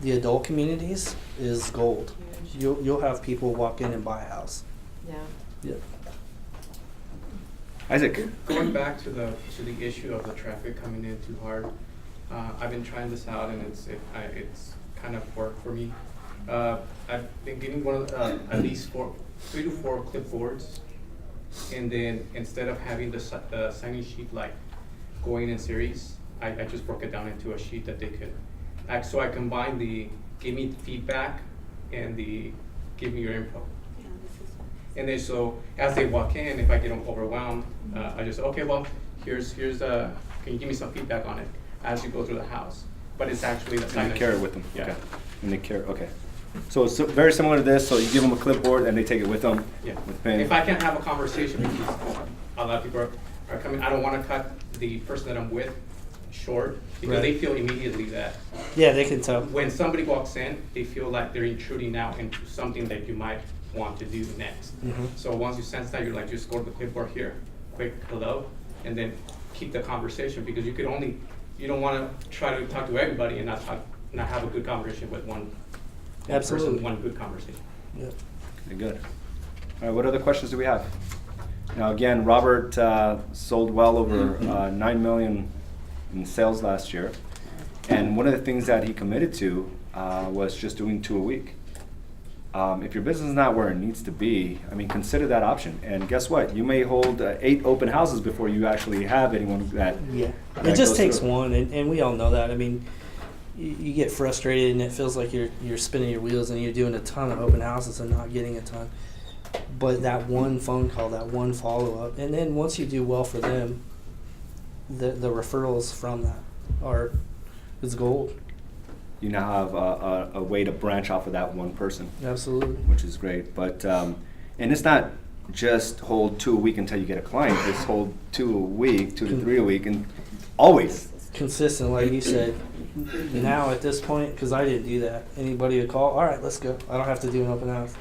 adult communities is gold. Huge. You'll have people walk in and buy a house. Yeah. Yeah. Isaac. Going back to the issue of the traffic coming in too hard, I've been trying this out and it's kind of worked for me. I've been getting one of at least 3 to 4 clipboards, and then instead of having the signing sheet like going in series, I just broke it down into a sheet that they could. So I combined the give me feedback and the give me your info. And then so as they walk in, if I get them overwhelmed, I just say, okay, well, here's can you give me some feedback on it as you go through the house? But it's actually the And sign. they carry it with them. Yeah. Okay. And they carry. Okay. So it's very similar to this. So you give them a clipboard and they take it with them. Yeah. With pen. If I can't have a conversation, because a lot of people are coming, I don't want to cut the person that I'm with short because Right. they feel immediately that Yeah, they can tell. when somebody walks in, they feel like they're intruding now into something that you might want to do next. Mhm. So once you sense that, you're like, just go to the clipboard here, quick hello, and then keep the conversation because you don't want to try to talk to everybody and not have a good conversation with one Absolutely. person, one good conversation. Yeah. Okay, good. All right, what other questions do we have? Now, again, Robert sold well over 9 million in sales last year. And one of the things that he committed to was just doing 2 a week. If your business is not where it needs to be, I mean, consider that option. And guess what? You may hold 8 open houses before you actually have anyone that. Yeah. that It just goes takes through. one, and we all know that. I mean, you get frustrated and it feels like you're spinning your wheels and you're doing a ton of open houses and not getting a ton. But that one phone call, that one follow up, and then once you do well for them, the referrals from that is gold. You now have a way to branch off of that one person, Absolutely. which is great. But and it's not just hold 2 a week until you get a client. It's hold 2 a week, 2 to 3 a week, and always. Consistent, like you said. Now at this point, because I didn't do that, anybody would call, all right, let's go. I don't have to do an open house.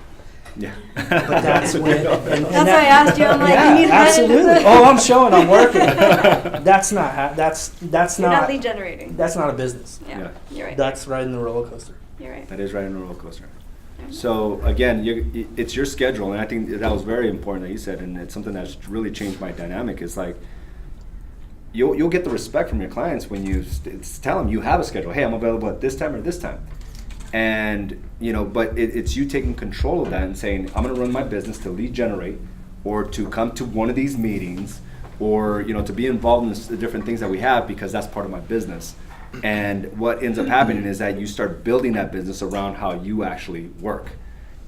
Yeah. But that's when. That's why I asked you. I'm like, Yeah, you need to absolutely. Oh, I'm showing. I'm working. That's not. You're not. not lead generating. That's not a business. Yeah, Yeah. you're right. That's riding the roller coaster. You're right. That is right on the roller coaster. So again, it's your schedule, and I think that was very important that you said, and it's something that's really changed my dynamic. Is like you'll get the respect from your clients when you tell them you have a schedule. Hey, I'm available at this time or this time, and but it's you taking control of that and saying, I'm going to run my business to lead generate, or to come to one of these meetings, or to be involved in the different things that we have because that's part of my business. And what ends up happening is that you start building that business around how you actually work.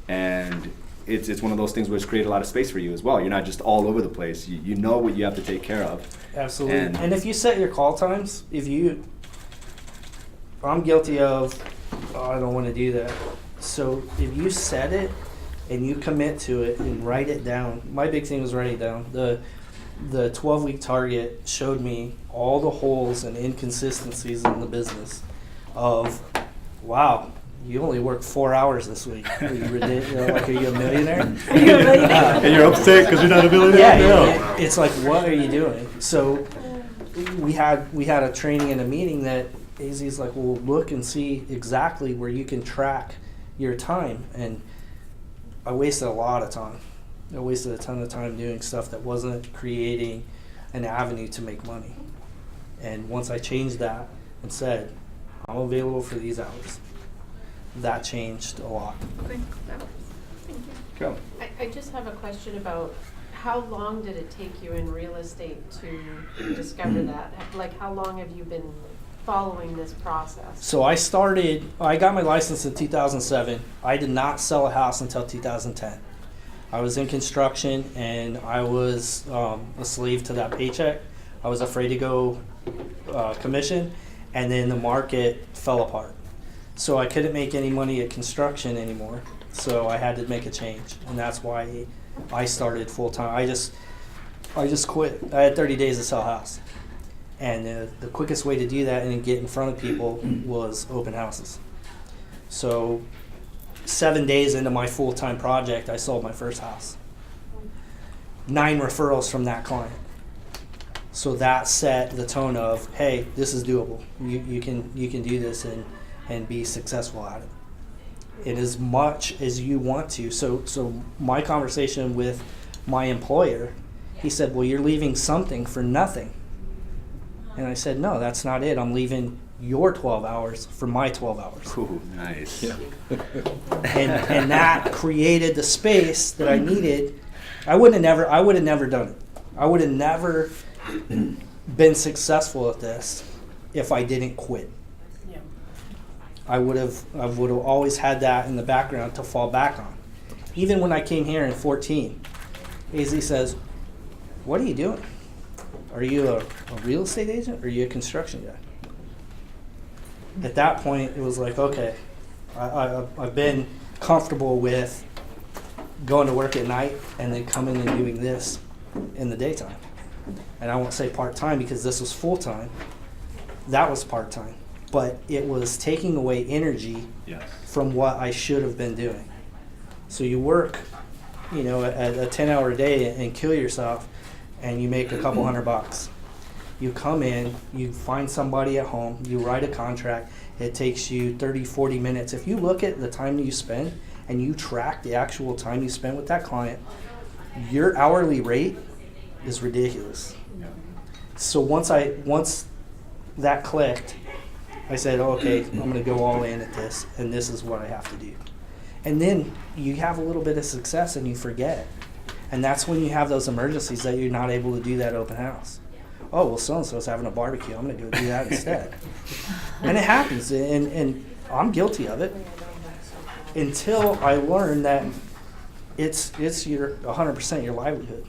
And it's one of those things where it's created a lot of space for you as well. You're not just all over the place. You know what you have to take care of. Absolutely. And- And if you set your call times, I'm guilty of, I don't want to do that. So if you set it and you commit to it and write it down, my big thing was write it down. The 12-week target showed me all the holes and inconsistencies in the business of, wow, you only worked 4 hours this week. Are you ridiculous? Are you a millionaire? Are you a millionaire? And you're upset because you're not a millionaire? Yeah, it's like, what are you doing? So we had a training and a meeting that AZ's like, well, look and see exactly where you can track your time. And I wasted a lot of time. I wasted a ton of time doing stuff that wasn't creating an avenue to make money. And once I changed that and said, I'm available for these hours, that changed a lot. Okay, that works. Thank you. Go. I just have a question about how long did it take you in real estate to discover that? Like, how long have you been following this process? So I got my license in 2007. I did not sell a house until 2010. I was in construction and I was a slave to that paycheck. I was afraid to go commission, and then the market fell apart. So I couldn't make any money at construction anymore. So I had to make a change, and that's why I started full time. I just quit. I had 30 days to sell a house, and the quickest way to do that and get in front of people was open houses. So 7 days into my full-time project, I sold my first house. 9 referrals from that client. So that set the tone of, hey, this is doable. You can do this and be successful at it. In as much as you want to. So my conversation with my employer, he said, well, you're leaving something for nothing. And I said, no, that's not it. I'm leaving your 12 hours for my 12 hours. Ooh, nice. Yeah. And that created the space that I needed. I would have never done it. I would have never been successful at this if I didn't quit. Yeah. I would have always had that in the background to fall back on. Even when I came here in 14, AZ says, what are you doing? Are you a real estate agent or are you a construction guy? At that point, it was like, okay, I've been comfortable with going to work at night and then coming and doing this in the daytime. And I won't say part-time because this was full-time. That was part-time. But it was taking away energy from what I should have been doing. So you work, a 10-hour day and kill yourself and you make a couple $100. You come in, you find somebody at home, you write a contract, it takes you 30, 40 minutes. If you look at the time that you spend and you track the actual time you spend with that client, your hourly rate is ridiculous. So once that clicked, I said, okay, I'm going to go all in at this, and this is what I have to do. And then you have a little bit of success and you forget. And that's when you have those emergencies that you're not able to do that open house. Oh, well, so-and-so's having a barbecue. I'm going to go do that instead. And it happens, and I'm guilty of it until I learned that it's your 100% your livelihood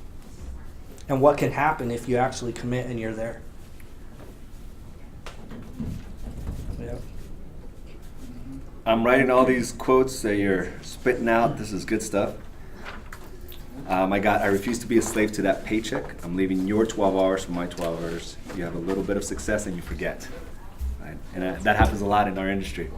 and what can happen if you actually commit and you're there. Yeah. I'm writing all these quotes that you're spitting out. This is good stuff. I refuse to be a slave to that paycheck. I'm leaving your 12 hours for my 12 hours. You have a little bit of success and you forget. Right? And that happens a lot in our industry.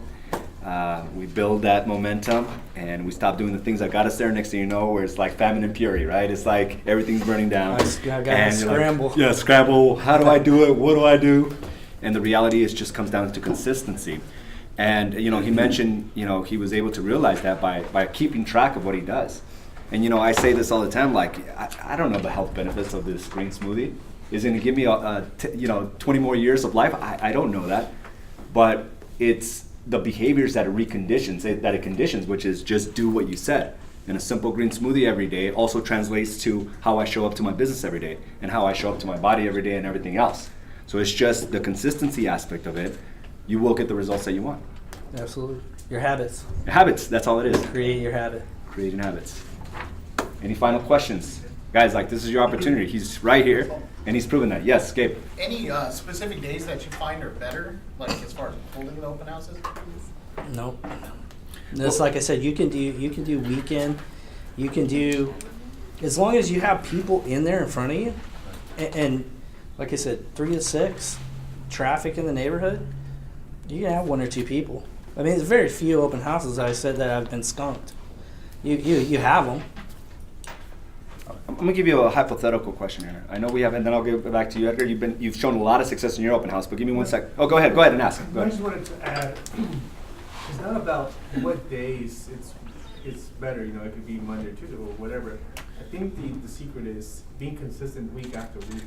We build that momentum and we stop doing the things that got us there. Next thing you know, where it's like famine and fury, right? It's like everything's burning down. I gotta scramble. Like, scramble. How do I do it? What do I do? And the reality is just comes down to consistency. And, he mentioned, he was able to realize that by keeping track of what he does. And, I say this all the time, like, I don't know the health benefits of this green smoothie. Is it going to give me, 20 more years of life? I don't know that. But it's the behaviors that it conditions, which is just do what you said. And a simple green smoothie every day also translates to how I show up to my business every day and how I show up to my body every day and everything else. So it's just the consistency aspect of it. You will get the results that you want. Absolutely. Your habits. Your habits, that's all it is. Create your habit. Creating habits. Any final questions? Guys, this is your opportunity. He's right here, and he's proven that. Yes, Gabe. Any specific days that you find are better, as far as holding the open houses? No. Just like I said, you can do weekend. You can do, as long as you have people in there in front of you, and like I said, 3 to 6, traffic in the neighborhood, you can have 1 or 2 people. I mean, there's very few open houses I said that have been skunked. You have them. I'm gonna give you a hypothetical question here. I know we have, and then I'll give it back to you, Edgar. You've shown a lot of success in your open house, but give me 1 sec. Oh, go ahead and ask. Go I ahead. just wanted to add, it's not about what days it's better, it could be Monday or Tuesday or whatever. I think the secret is being consistent week after week.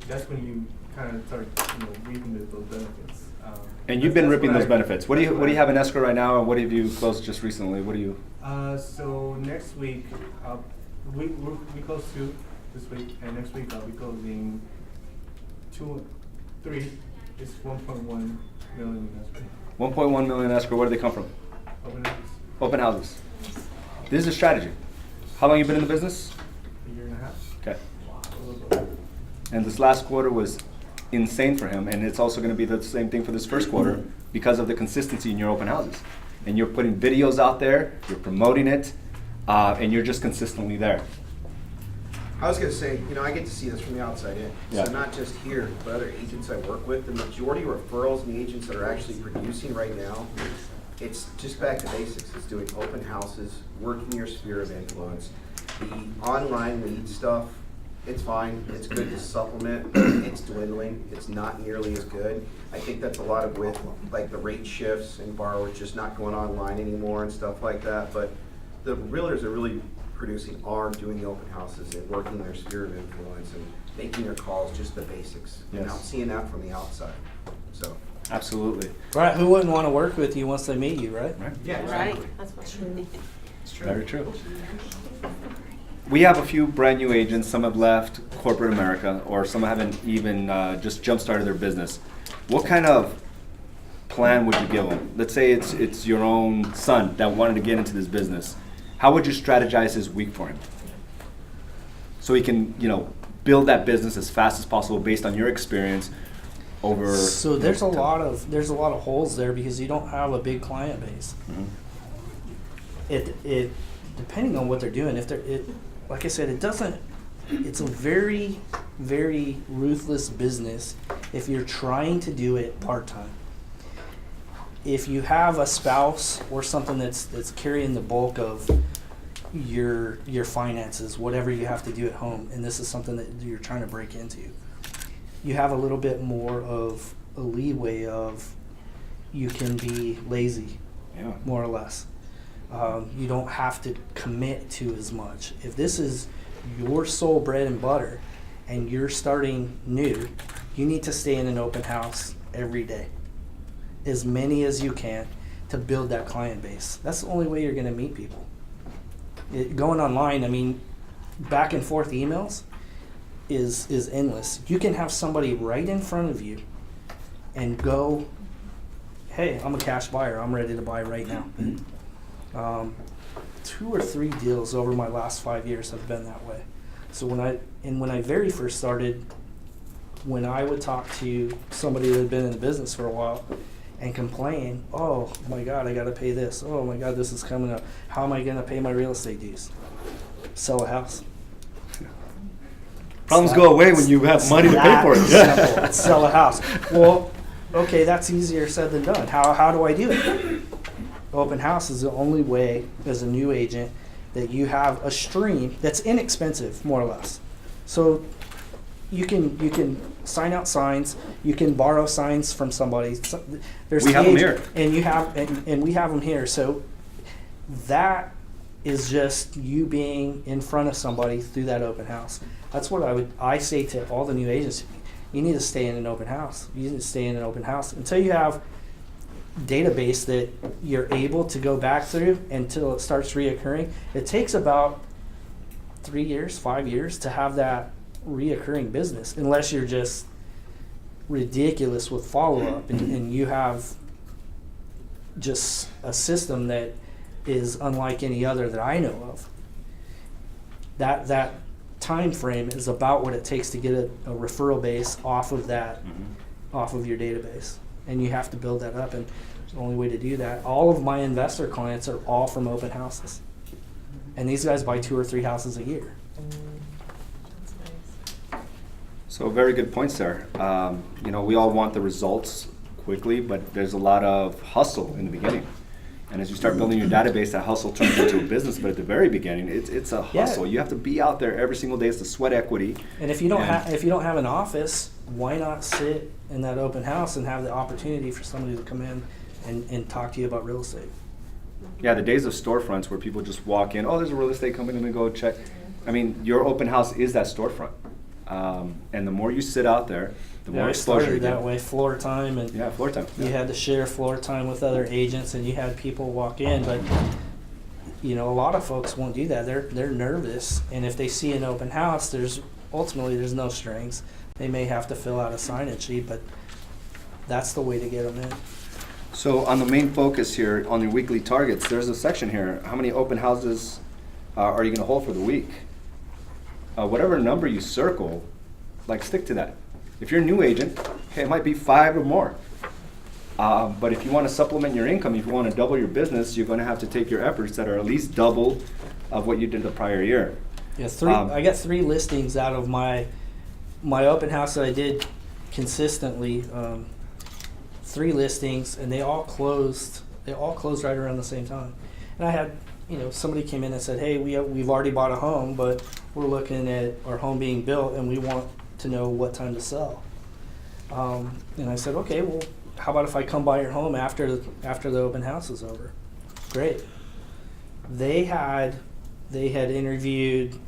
That's when you kind of start, reaping those benefits. And you've been ripping those benefits. What do you have in escrow right now, and what have you closed just recently? What do you? So next week, we close 2 this week, and next week I'll be closing 3. It's 1.1 million in escrow. 1.1 million escrow. Where do they come from? Open houses. Open houses. This is a strategy. How long have you been in the business? A year and a half. Okay. A little bit. And this last quarter was insane for him, and it's also going to be the same thing for this first quarter because of the consistency in your open houses. And you're putting videos out there, you're promoting it, and you're just consistently there. I was going to say, I get to see this from the outside in. Yeah. So not just here, but other agents I work with, the majority of referrals and the agents that are actually producing right now, it's just back to basics. It's doing open houses, working your sphere of influence. The online lead stuff, it's fine. It's good to supplement. It's dwindling. It's not nearly as good. I think that's a lot of with like the rate shifts and borrowers just not going online anymore and stuff like that. But the realtors are really producing are doing the open houses and working their sphere of influence and making their calls, just the basics. And I'm seeing that from the outside. So Absolutely. Right, who wouldn't want to work with you once they meet you, right? yeah, Right. exactly. That's what's true. It's true. Very true. We have a few brand new agents. Some have left corporate America, or some haven't even just jump started their business. What kind of plan would you give them? Let's say it's your own son that wanted to get into this business. How would you strategize his week for him, so he can build that business as fast as possible based on your experience? Over. So there's a lot of holes there because you don't have a big client base. Mhm. It depending on what they're doing. If like I said, it's a very, very ruthless business if you're trying to do it part-time. If you have a spouse or something that's carrying the bulk of your finances, whatever you have to do at home, and this is something that you're trying to break into, you have a little bit more of a leeway of you can be lazy, more or less. You don't have to commit to as much. If this is your sole bread and butter and you're starting new, you need to stay in an open house every day, as many as you can, to build that client base. That's the only way you're going to meet people. Going online, I mean, back and forth emails is endless. You can have somebody right in front of you and go, hey, I'm a cash buyer, I'm ready to buy right now. 2 or 3 deals over my last 5 years have been that way. So when I very first started, when I would talk to somebody that had been in the business for a while and complain, oh my God, I gotta pay this. Oh my God, this is coming up. How am I gonna pay my real estate dues? Sell a house. Problems go away when you have money to pay for it. Simple. Sell a house. Well, okay, that's easier said than done. How do I do it? Open house is the only way, as a new agent, that you have a stream that's inexpensive, more or less. So you can sign out signs, you can borrow signs from somebody. There's We have them here. and we have them here. So that is just you being in front of somebody through that open house. That's what I say to all the new agents. You need to stay in an open house. You need to stay in an open house until you have database that you're able to go back through until it starts reoccurring. It takes about 3 years, 5 years to have that reoccurring business, unless you're just ridiculous with follow-up and you have just a system that is unlike any other that I know of. That time frame is about what it takes to get a referral base off of that, off of your database. And you have to build that up, and the only way to do that. All of my investor clients are all from open houses, and these guys buy 2 or 3 houses a year. So very good points there. We all want the results quickly, but there's a lot of hustle in the beginning. And as you start building your database, that hustle turns into a business. But at the very beginning, it's a hustle. You have to be out there every single day. It's the sweat equity. And if you don't have an office, why not sit in that open house and have the opportunity for somebody to come in and talk to you about real estate? Yeah, the days of storefronts where people just walk in, oh, there's a real estate company, let me go check. I mean, your open house is that storefront. And the more you sit out there, the more exposure you started that get. way, floor time, and floor time. you had to share floor time with other agents, and you had people walk in, but a lot of folks won't do that. They're nervous, and if they see an open house, there's no strings. They may have to fill out a sign-in sheet, but that's the way to get them in. So on the main focus here, on your weekly targets, there's a section here. How many open houses are you going to hold for the week? Whatever number you circle, stick to that. If you're a new agent, it might be 5 or more. But if you want to supplement your income, if you want to double your business, you're going to have to take your efforts that are at least double of what you did the prior year. Yeah, I got 3 listings out of my open house that I did consistently. 3 listings, and they all closed They all closed right around the same time. And I had, somebody came in and said, hey, we've already bought a home, but we're looking at our home being built and we want to know what time to sell. And I said, okay, well, how about if I come by your home after the open house is over? Great. They had interviewed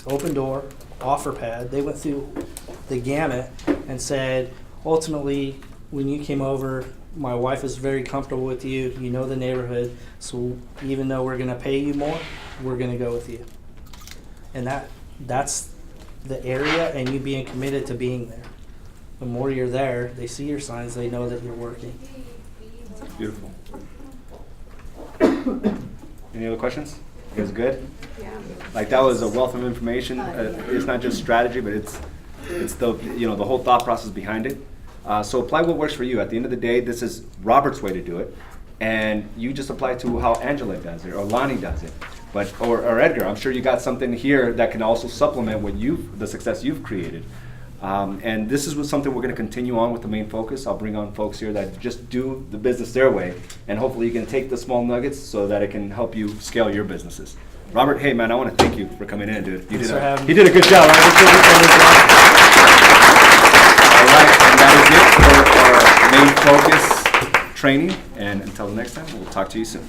Open Door, OfferPad. They went through the gamut and said, ultimately, when you came over, my wife is very comfortable with you. You know the neighborhood, so even though we're going to pay you more, we're going to go with you. And that's the area, and you being committed to being there. The more you're there, they see your signs, they know that you're working. Beautiful. Any other questions? You guys good? Yeah. Like, that was a wealth of information. It's not just strategy, but it's the the whole thought process behind it. So apply what works for you. At the end of the day, this is Robert's way to do it, and you just apply to how Angela does it or Lonnie does it. But or Edgar, I'm sure you got something here that can also supplement what the success you've created. And this is something we're going to continue on with the main focus. I'll bring on folks here that just do the business their way, and hopefully you can take the small nuggets so that it can help you scale your businesses. Robert, hey man, I want to thank you for coming in, dude. You did a good job. Right? All right, and that is it for our main focus training. And until the next time, we'll talk to you soon.